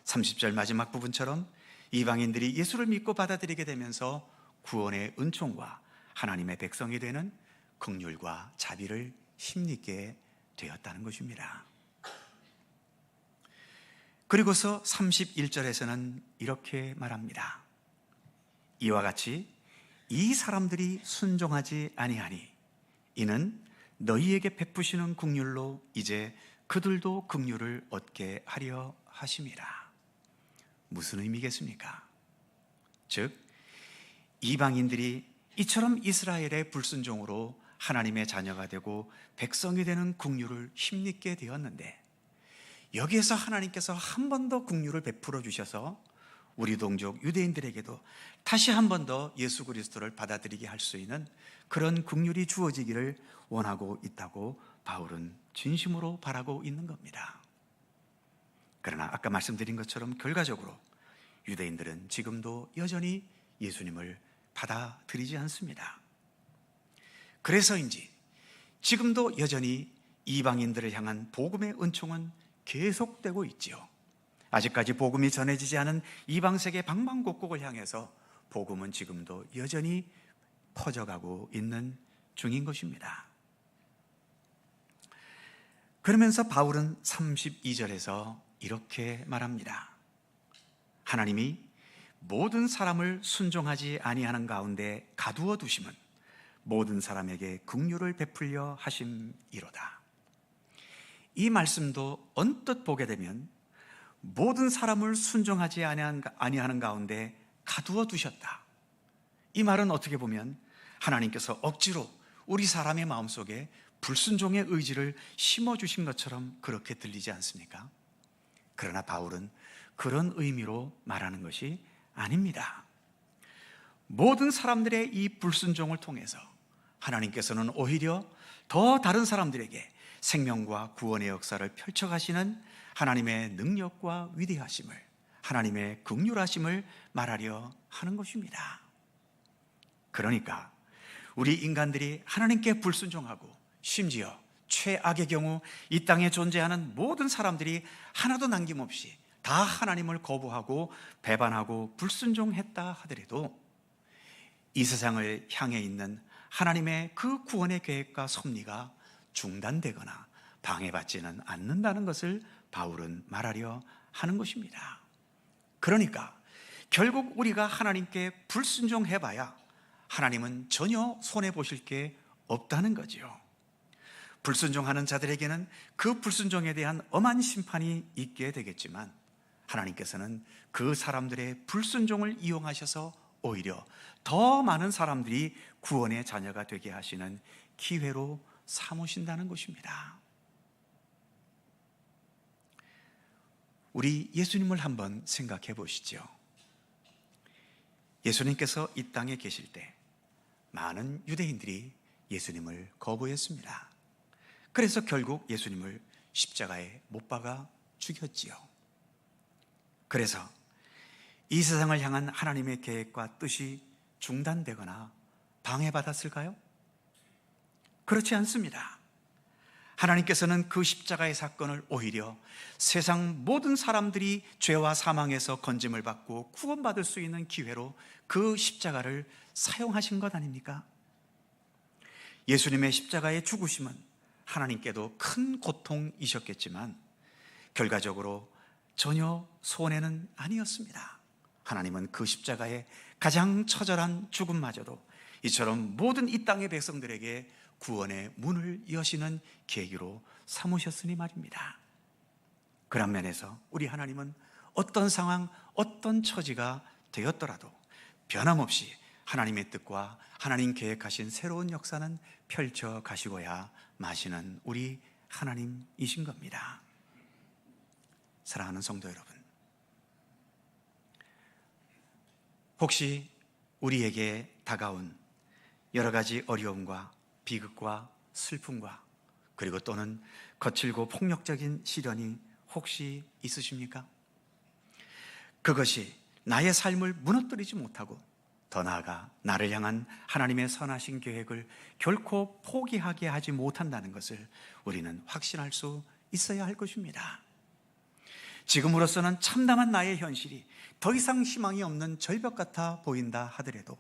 30절 마지막 부분처럼 이방인들이 예수를 믿고 받아들이게 되면서 구원의 은총과 하나님의 백성이 되는 긍휼과 자비를 힘입게 되었다는 것입니다. 그리고서 31절에서는 이렇게 말합니다. 이와 같이 이 사람들이 순종하지 아니하니 이는 너희에게 베푸시는 긍휼로 이제 그들도 긍휼을 얻게 하려 하심이라. 무슨 의미겠습니까? 즉 이방인들이 이처럼 이스라엘의 불순종으로 하나님의 자녀가 되고 백성이 되는 긍휼을 힘입게 되었는데, 여기에서 하나님께서 한 번 더 긍휼을 베풀어 주셔서 우리 동족 유대인들에게도 다시 한 번 더 예수 그리스도를 받아들이게 할 수 있는 그런 긍휼이 주어지기를 원하고 있다고 바울은 진심으로 바라고 있는 겁니다. 그러나 아까 말씀드린 것처럼 결과적으로 유대인들은 지금도 여전히 예수님을 받아들이지 않습니다. 그래서인지 지금도 여전히 이방인들을 향한 복음의 은총은 계속되고 있지요. 아직까지 복음이 전해지지 않은 이방세계 방방곡곡을 향해서 복음은 지금도 여전히 퍼져가고 있는 중인 것입니다. 그러면서 바울은 32절에서 이렇게 말합니다. 하나님이 모든 사람을 순종하지 아니하는 가운데 가두어 두심은 모든 사람에게 긍휼을 베풀려 하심이로다. 이 말씀도 언뜻 보게 되면 모든 사람을 순종하지 아니하는 가운데 가두어 두셨다. 이 말은 어떻게 보면 하나님께서 억지로 우리 사람의 마음속에 불순종의 의지를 심어주신 것처럼 그렇게 들리지 않습니까? 그러나 바울은 그런 의미로 말하는 것이 아닙니다. 모든 사람들의 이 불순종을 통해서 하나님께서는 오히려 더 다른 사람들에게 생명과 구원의 역사를 펼쳐가시는 하나님의 능력과 위대하심을, 하나님의 긍휼하심을 말하려 하는 것입니다. 그러니까 우리 인간들이 하나님께 불순종하고 심지어 최악의 경우 이 땅에 존재하는 모든 사람들이 하나도 남김없이 다 하나님을 거부하고 배반하고 불순종했다 하더라도 이 세상을 향해 있는 하나님의 그 구원의 계획과 섭리가 중단되거나 방해받지는 않는다는 것을 바울은 말하려 하는 것입니다. 그러니까 결국 우리가 하나님께 불순종해봐야 하나님은 전혀 손해보실 게 없다는 거죠. 불순종하는 자들에게는 그 불순종에 대한 엄한 심판이 있게 되겠지만 하나님께서는 그 사람들의 불순종을 이용하셔서 오히려 더 많은 사람들이 구원의 자녀가 되게 하시는 기회로 삼으신다는 것입니다. 우리 예수님을 한번 생각해 보시죠. 예수님께서 이 땅에 계실 때 많은 유대인들이 예수님을 거부했습니다. 그래서 결국 예수님을 십자가에 못 박아 죽였지요. 그래서 이 세상을 향한 하나님의 계획과 뜻이 중단되거나 방해받았을까요? 그렇지 않습니다. 하나님께서는 그 십자가의 사건을 오히려 세상 모든 사람들이 죄와 사망에서 건짐을 받고 구원받을 수 있는 기회로 그 십자가를 사용하신 것 아닙니까? 예수님의 십자가의 죽으심은 하나님께도 큰 고통이셨겠지만 결과적으로 전혀 손해는 아니었습니다. 하나님은 그 십자가의 가장 처절한 죽음마저도 이처럼 모든 이 땅의 백성들에게 구원의 문을 여시는 계기로 삼으셨으니 말입니다. 그런 면에서 우리 하나님은 어떤 상황, 어떤 처지가 되었더라도 변함없이 하나님의 뜻과 하나님 계획하신 새로운 역사는 펼쳐 가시고야 마시는 우리 하나님이신 겁니다. 사랑하는 성도 여러분, 혹시 우리에게 다가온 여러 가지 어려움과 비극과 슬픔과 그리고 또는 거칠고 폭력적인 시련이 혹시 있으십니까? 그것이 나의 삶을 무너뜨리지 못하고 더 나아가 나를 향한 하나님의 선하신 계획을 결코 포기하게 하지 못한다는 것을 우리는 확신할 수 있어야 할 것입니다. 지금으로서는 참담한 나의 현실이 더 이상 희망이 없는 절벽 같아 보인다 하더라도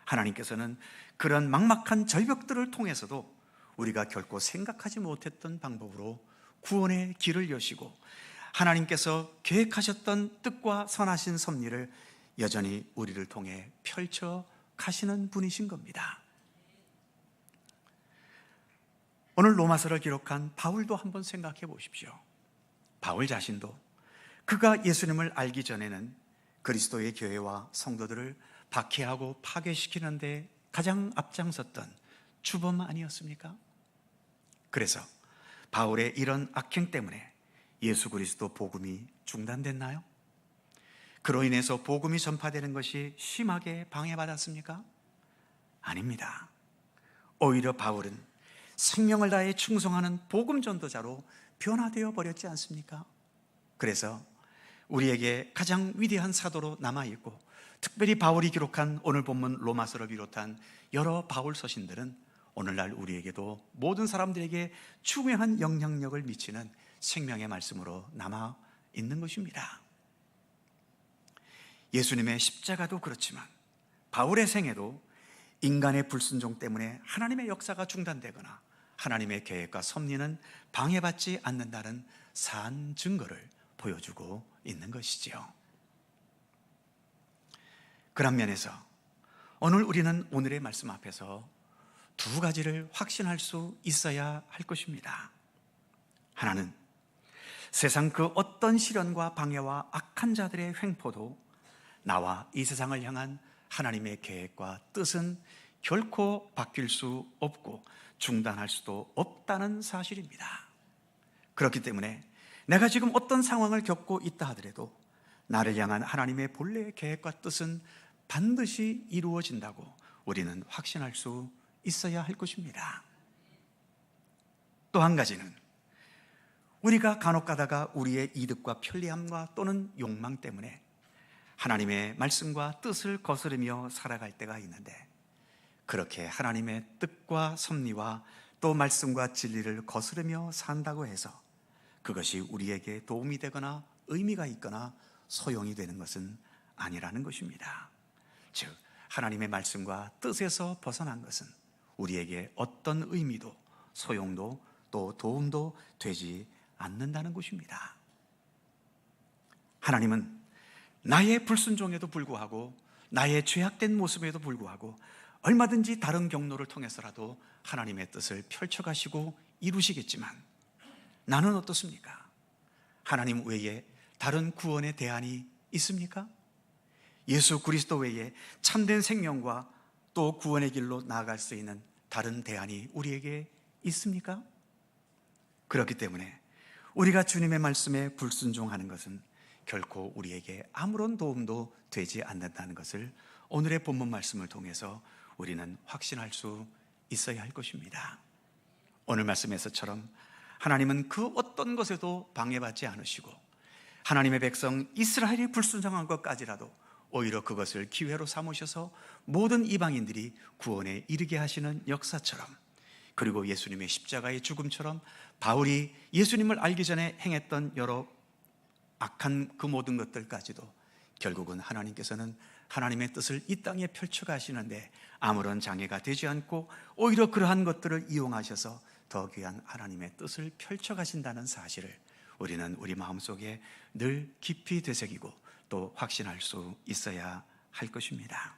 하나님께서는 그런 막막한 절벽들을 통해서도 우리가 결코 생각하지 못했던 방법으로 구원의 길을 여시고 하나님께서 계획하셨던 뜻과 선하신 섭리를 여전히 우리를 통해 펼쳐 가시는 분이신 겁니다. 오늘 로마서를 기록한 바울도 한번 생각해 보십시오. 바울 자신도 그가 예수님을 알기 전에는 그리스도의 교회와 성도들을 박해하고 파괴시키는 데 가장 앞장섰던 주범 아니었습니까? 그래서 바울의 이런 악행 때문에 예수 그리스도 복음이 중단됐나요? 그로 인해서 복음이 전파되는 것이 심하게 방해받았습니까? 아닙니다. 오히려 바울은 생명을 다해 충성하는 복음 전도자로 변화되어 버렸지 않습니까? 그래서 우리에게 가장 위대한 사도로 남아있고 특별히 바울이 기록한 오늘 본문 로마서를 비롯한 여러 바울 서신들은 오늘날 우리에게도 모든 사람들에게 중요한 영향력을 미치는 생명의 말씀으로 남아 있는 것입니다. 예수님의 십자가도 그렇지만 바울의 생애도 인간의 불순종 때문에 하나님의 역사가 중단되거나 하나님의 계획과 섭리는 방해받지 않는다는 산 증거를 보여주고 있는 것이지요. 그런 면에서 오늘 우리는 오늘의 말씀 앞에서 두 가지를 확신할 수 있어야 할 것입니다. 하나는 세상 그 어떤 시련과 방해와 악한 자들의 횡포도 나와 이 세상을 향한 하나님의 계획과 뜻은 결코 바뀔 수 없고 중단할 수도 없다는 사실입니다. 그렇기 때문에 내가 지금 어떤 상황을 겪고 있다 하더라도 나를 향한 하나님의 본래의 계획과 뜻은 반드시 이루어진다고 우리는 확신할 수 있어야 할 것입니다. 또 한 가지는 우리가 간혹 가다가 우리의 이득과 편리함과 또는 욕망 때문에 하나님의 말씀과 뜻을 거스르며 살아갈 때가 있는데 그렇게 하나님의 뜻과 섭리와 또 말씀과 진리를 거스르며 산다고 해서 그것이 우리에게 도움이 되거나 의미가 있거나 소용이 되는 것은 아니라는 것입니다. 즉 하나님의 말씀과 뜻에서 벗어난 것은 우리에게 어떤 의미도 소용도 또 도움도 되지 않는다는 것입니다. 하나님은 나의 불순종에도 불구하고 나의 죄악된 모습에도 불구하고 얼마든지 다른 경로를 통해서라도 하나님의 뜻을 펼쳐가시고 이루시겠지만 나는 어떻습니까? 하나님 외에 다른 구원의 대안이 있습니까? 예수 그리스도 외에 참된 생명과 또 구원의 길로 나아갈 수 있는 다른 대안이 우리에게 있습니까? 그렇기 때문에 우리가 주님의 말씀에 불순종하는 것은 결코 우리에게 아무런 도움도 되지 않는다는 것을 오늘의 본문 말씀을 통해서 우리는 확신할 수 있어야 할 것입니다. 오늘 말씀에서처럼 하나님은 그 어떤 것에도 방해받지 않으시고 하나님의 백성 이스라엘이 불순종한 것까지라도 오히려 그것을 기회로 삼으셔서 모든 이방인들이 구원에 이르게 하시는 역사처럼 그리고 예수님의 십자가의 죽음처럼 바울이 예수님을 알기 전에 행했던 여러 악한 그 모든 것들까지도 결국은 하나님께서는 하나님의 뜻을 이 땅에 펼쳐가시는데 아무런 장애가 되지 않고 오히려 그러한 것들을 이용하셔서 더 귀한 하나님의 뜻을 펼쳐가신다는 사실을 우리는 우리 마음속에 늘 깊이 되새기고 또 확신할 수 있어야 할 것입니다.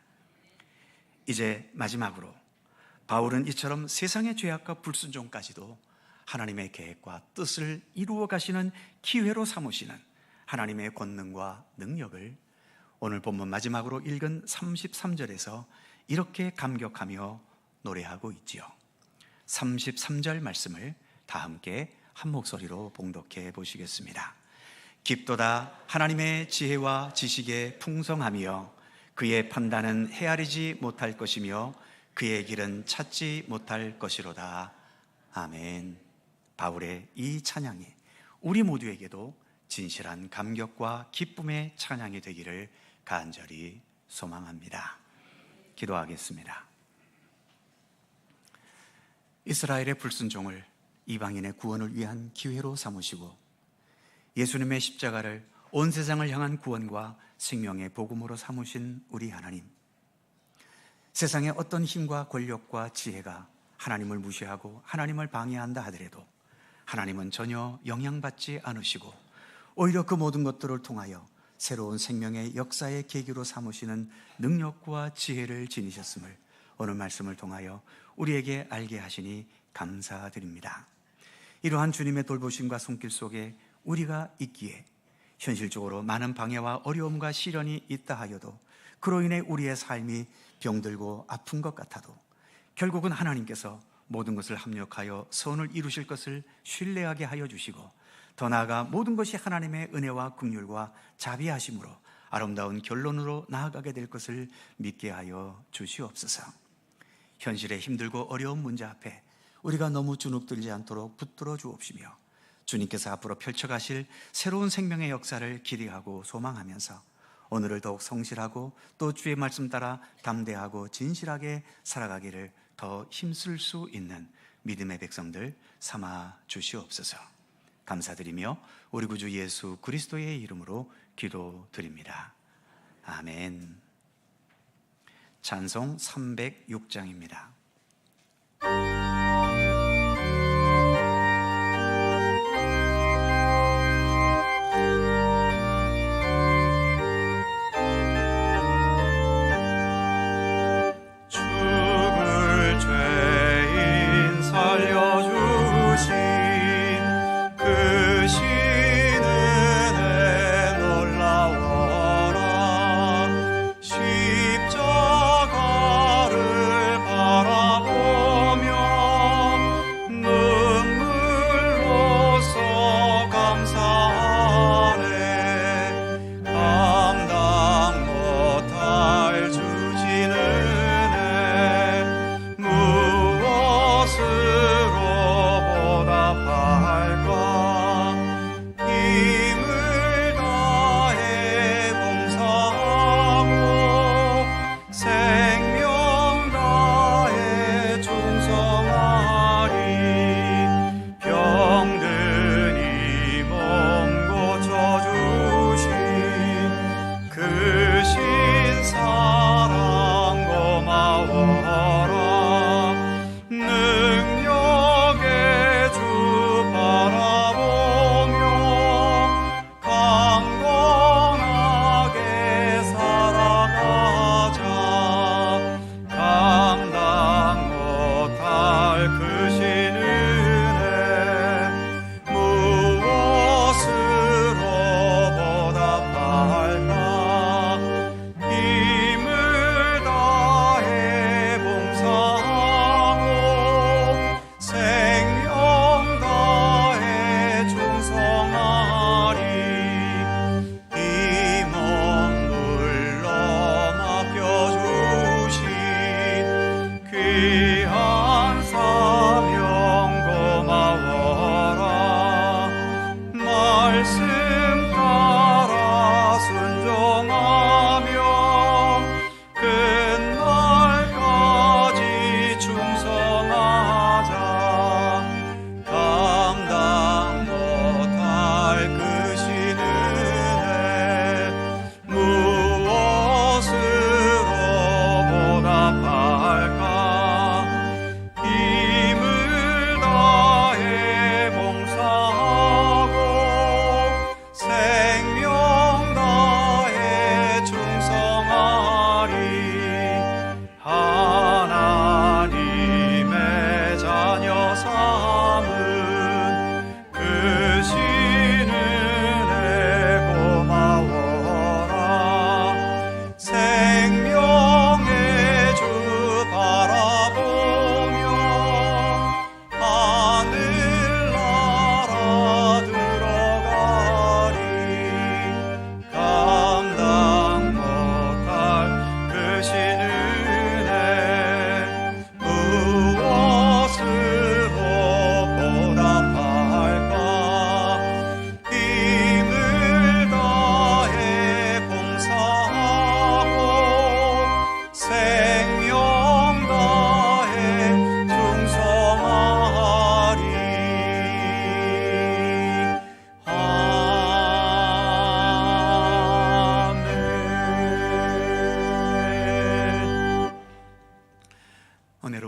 이제 마지막으로 바울은 이처럼 세상의 죄악과 불순종까지도 하나님의 계획과 뜻을 이루어 가시는 기회로 삼으시는 하나님의 권능과 능력을 오늘 본문 마지막으로 읽은 33절에서 이렇게 감격하며 노래하고 있지요. 33절 말씀을 다 함께 한 목소리로 봉독해 보시겠습니다. 깊도다 하나님의 지혜와 지식의 풍성하며 그의 판단은 헤아리지 못할 것이며 그의 길은 찾지 못할 것이로다. 아멘. 바울의 이 찬양이 우리 모두에게도 진실한 감격과 기쁨의 찬양이 되기를 간절히 소망합니다. 기도하겠습니다. 이스라엘의 불순종을 이방인의 구원을 위한 기회로 삼으시고 예수님의 십자가를 온 세상을 향한 구원과 생명의 복음으로 삼으신 우리 하나님, 세상의 어떤 힘과 권력과 지혜가 하나님을 무시하고 하나님을 방해한다 하더라도 하나님은 전혀 영향받지 않으시고 오히려 그 모든 것들을 통하여 새로운 생명의 역사의 계기로 삼으시는 능력과 지혜를 지니셨음을 오늘 말씀을 통하여 우리에게 알게 하시니 감사드립니다. 이러한 주님의 돌보심과 손길 속에 우리가 있기에 현실적으로 많은 방해와 어려움과 시련이 있다 하여도 그로 인해 우리의 삶이 병들고 아픈 것 같아도 결국은 하나님께서 모든 것을 합력하여 선을 이루실 것을 신뢰하게 하여 주시고 더 나아가 모든 것이 하나님의 은혜와 긍휼과 자비하심으로 아름다운 결론으로 나아가게 될 것을 믿게 하여 주시옵소서. 현실의 힘들고 어려운 문제 앞에 우리가 너무 주눅들지 않도록 붙들어 주옵시며 주님께서 앞으로 펼쳐가실 새로운 생명의 역사를 기대하고 소망하면서 오늘을 더욱 성실하고 또 주의 말씀 따라 담대하고 진실하게 살아가기를 더 힘쓸 수 있는 믿음의 백성들 삼아 주시옵소서. 감사드리며 우리 구주 예수 그리스도의 이름으로 기도드립니다. 아멘. 찬송 306장입니다. 죽을 죄인 살려주신 그 신은 애 놀라워라. 십자가를 바라보며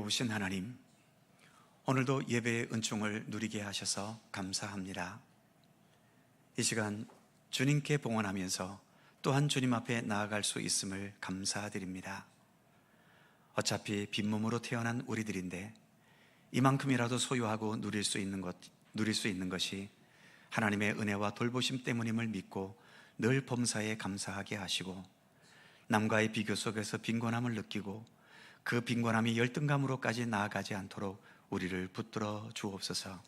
의로우신 하나님, 오늘도 예배의 은총을 누리게 하셔서 감사합니다. 이 시간 주님께 봉헌하면서 또한 주님 앞에 나아갈 수 있음을 감사드립니다. 어차피 빈몸으로 태어난 우리들인데 이만큼이라도 소유하고 누릴 수 있는 것이 하나님의 은혜와 돌보심 때문임을 믿고 늘 범사에 감사하게 하시고, 남과의 비교 속에서 빈곤함을 느끼고 그 빈곤함이 열등감으로까지 나아가지 않도록 우리를 붙들어 주옵소서.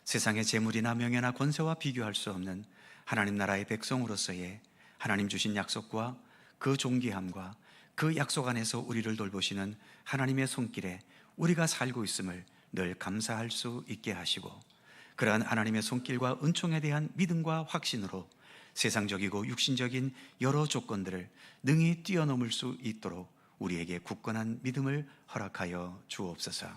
세상의 재물이나 명예나 권세와 비교할 수 없는 하나님 나라의 백성으로서의 하나님 주신 약속과 그 존귀함과 그 약속 안에서 우리를 돌보시는 하나님의 손길에 우리가 살고 있음을 늘 감사할 수 있게 하시고, 그러한 하나님의 손길과 은총에 대한 믿음과 확신으로 세상적이고 육신적인 여러 조건들을 능히 뛰어넘을 수 있도록 우리에게 굳건한 믿음을 허락하여 주옵소서.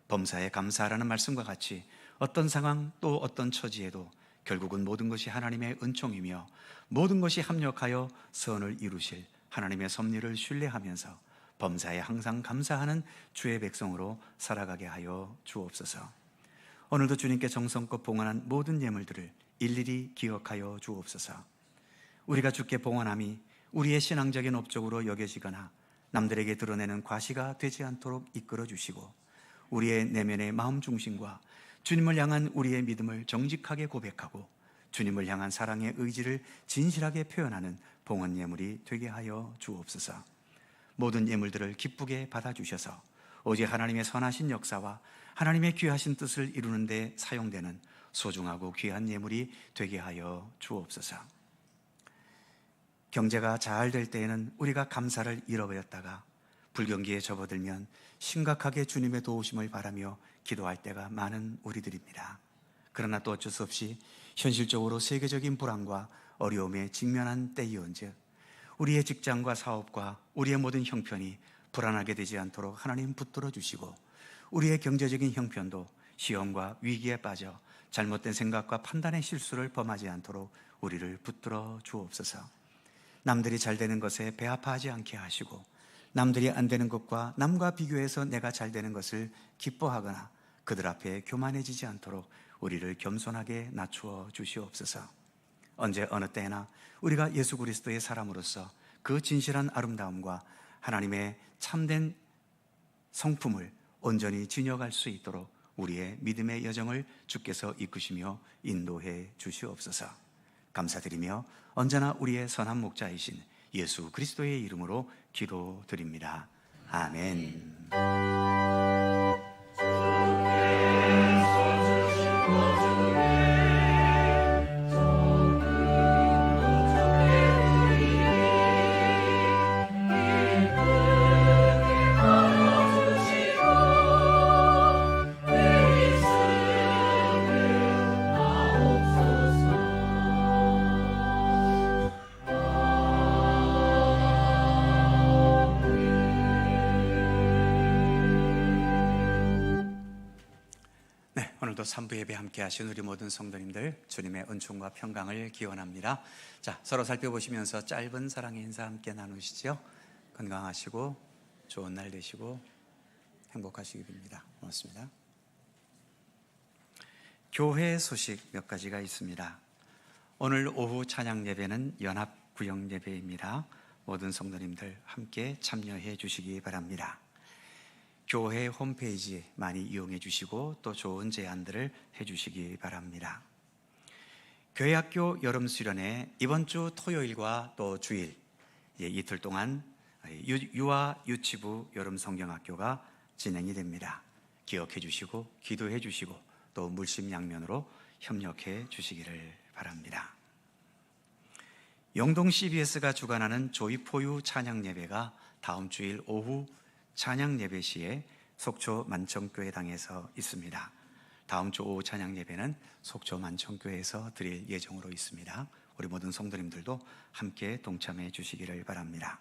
범사에 감사하라는 말씀과 같이 어떤 상황 또 어떤 처지에도 결국은 모든 것이 하나님의 은총이며 모든 것이 합력하여 선을 이루실 하나님의 섭리를 신뢰하면서 범사에 항상 감사하는 주의 백성으로 살아가게 하여 주옵소서. 오늘도 주님께 정성껏 봉헌한 모든 예물들을 일일이 기억하여 주옵소서. 우리가 주께 봉헌함이 우리의 신앙적인 업적으로 여겨지거나 남들에게 드러내는 과시가 되지 않도록 이끌어 주시고, 우리의 내면의 마음 중심과 주님을 향한 우리의 믿음을 정직하게 고백하고 주님을 향한 사랑의 의지를 진실하게 표현하는 봉헌 예물이 되게 하여 주옵소서. 모든 예물들을 기쁘게 받아주셔서 오직 하나님의 선하신 역사와 하나님의 귀하신 뜻을 이루는 데 사용되는 소중하고 귀한 예물이 되게 하여 주옵소서. 경제가 잘 될 때에는 우리가 감사를 잃어버렸다가 불경기에 접어들면 심각하게 주님의 도우심을 바라며 기도할 때가 많은 우리들입니다. 그러나 또 어쩔 수 없이 현실적으로 세계적인 불안과 어려움에 직면한 때이온즉 우리의 직장과 사업과 우리의 모든 형편이 불안하게 되지 않도록 하나님 붙들어 주시고, 우리의 경제적인 형편도 시험과 위기에 빠져 잘못된 생각과 판단의 실수를 범하지 않도록 우리를 붙들어 주옵소서. 남들이 잘 되는 것에 배아파하지 않게 하시고, 남들이 안 되는 것과 남과 비교해서 내가 잘 되는 것을 기뻐하거나 그들 앞에 교만해지지 않도록 우리를 겸손하게 낮추어 주시옵소서. 언제 어느 때나 우리가 예수 그리스도의 사람으로서 그 진실한 아름다움과 하나님의 참된 성품을 온전히 지녀갈 수 있도록 우리의 믿음의 여정을 주께서 이끄시며 인도해 주시옵소서. 감사드리며 언제나 우리의 선한 목자이신 예수 그리스도의 이름으로 기도드립니다. 아멘. 오늘도 3부 예배 함께 하신 우리 모든 성도님들 주님의 은총과 평강을 기원합니다. 자, 서로 살펴보시면서 짧은 사랑의 인사 함께 나누시죠. 건강하시고 좋은 날 되시고 행복하시기 바랍니다. 고맙습니다. 교회 소식 몇 가지가 있습니다. 오늘 오후 찬양 예배는 연합 구역 예배입니다. 모든 성도님들 함께 참여해 주시기 바랍니다. 교회 홈페이지 많이 이용해 주시고 또 좋은 제안들을 해 주시기 바랍니다. 교회학교 여름 수련회 이번 주 토요일과 또 주일 이틀 동안 유아 유치부 여름 성경학교가 진행이 됩니다. 기억해 주시고 기도해 주시고 또 물심양면으로 협력해 주시기를 바랍니다. 영동 CBS가 주관하는 조이포유 찬양 예배가 다음 주일 오후 찬양 예배 시에 속초 만청교회당에서 있습니다. 다음 주 오후 찬양 예배는 속초 만청교회에서 드릴 예정으로 있습니다. 우리 모든 성도님들도 함께 동참해 주시기를 바랍니다.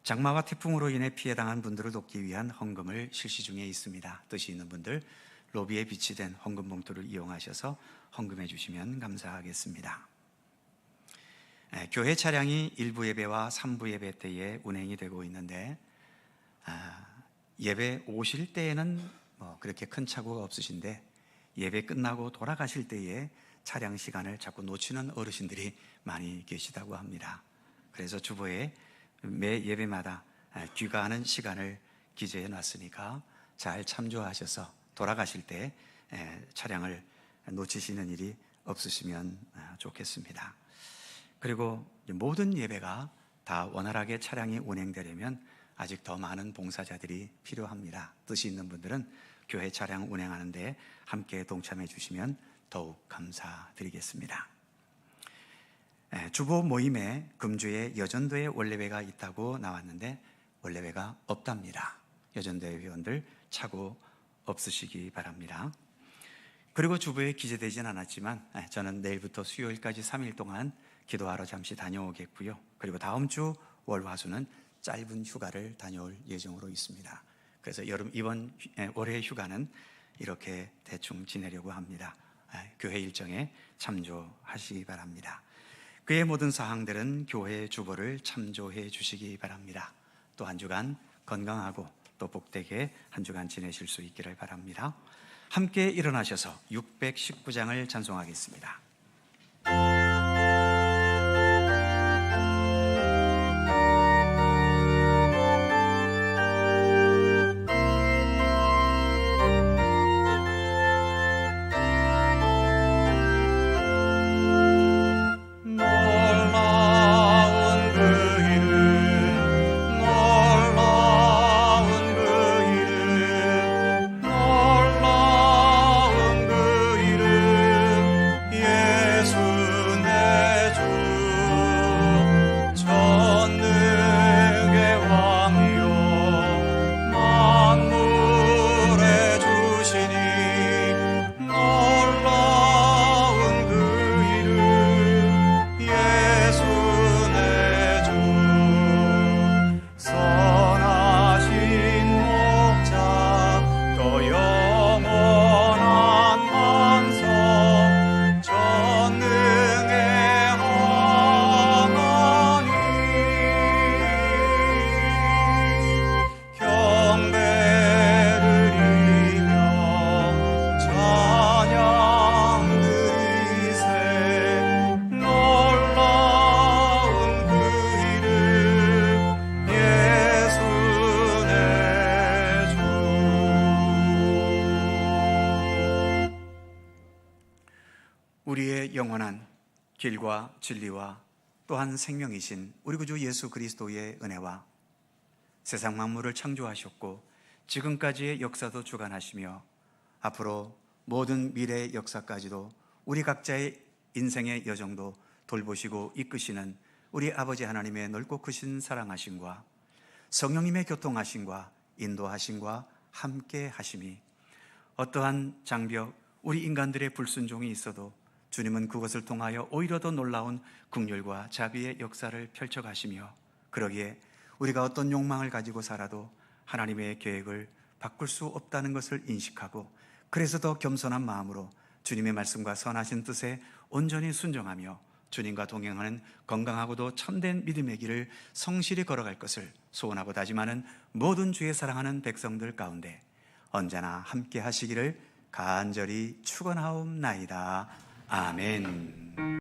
장마와 태풍으로 인해 피해당한 분들을 돕기 위한 헌금을 실시 중에 있습니다. 뜻이 있는 분들 로비에 비치된 헌금 봉투를 이용하셔서 헌금해 주시면 감사하겠습니다. 교회 차량이 1부 예배와 3부 예배 때에 운행이 되고 있는데 예배 오실 때에는 그렇게 큰 착오가 없으신데 예배 끝나고 돌아가실 때에 차량 시간을 자꾸 놓치는 어르신들이 많이 계시다고 합니다. 그래서 주보에 매 예배마다 귀가하는 시간을 기재해 놨으니까 잘 참조하셔서 돌아가실 때 차량을 놓치시는 일이 없으시면 좋겠습니다. 그리고 모든 예배가 다 원활하게 차량이 운행되려면 아직 더 많은 봉사자들이 필요합니다. 뜻이 있는 분들은 교회 차량 운행하는 데 함께 동참해 주시면 더욱 감사드리겠습니다. 주보 모임에 금주에 여전도에 원래회가 있다고 나왔는데 원래회가 없답니다. 여전도회 회원들 착오 없으시기 바랍니다. 그리고 주보에 기재되진 않았지만 저는 내일부터 수요일까지 3일 동안 기도하러 잠시 다녀오겠고요. 그리고 다음 주 월화수는 짧은 휴가를 다녀올 예정으로 있습니다. 그래서 이번 올해 휴가는 이렇게 대충 지내려고 합니다. 교회 일정에 참조하시기 바랍니다. 그의 모든 사항들은 교회 주보를 참조해 주시기 바랍니다. 또 한 주간 건강하고 또 복되게 한 주간 지내실 수 있기를 바랍니다. 함께 일어나셔서 619장을 찬송하겠습니다. 우리의 영원한 길과 진리와 또한 생명이신 우리 구주 예수 그리스도의 은혜와 세상 만물을 창조하셨고 지금까지의 역사도 주관하시며 앞으로 모든 미래의 역사까지도 우리 각자의 인생의 여정도 돌보시고 이끄시는 우리 아버지 하나님의 넓고 크신 사랑하심과 성령님의 교통하심과 인도하심과 함께 하심이 어떠한 장벽, 우리 인간들의 불순종이 있어도 주님은 그것을 통하여 오히려 더 놀라운 긍휼과 자비의 역사를 펼쳐가시며 그러기에 우리가 어떤 욕망을 가지고 살아도 하나님의 계획을 바꿀 수 없다는 것을 인식하고 그래서 더 겸손한 마음으로 주님의 말씀과 선하신 뜻에 온전히 순종하며 주님과 동행하는 건강하고도 참된 믿음의 길을 성실히 걸어갈 것을 소원하고 다짐하는 모든 주의 사랑하는 백성들 가운데 언제나 함께 하시기를 간절히 축원하옵나이다. 아멘.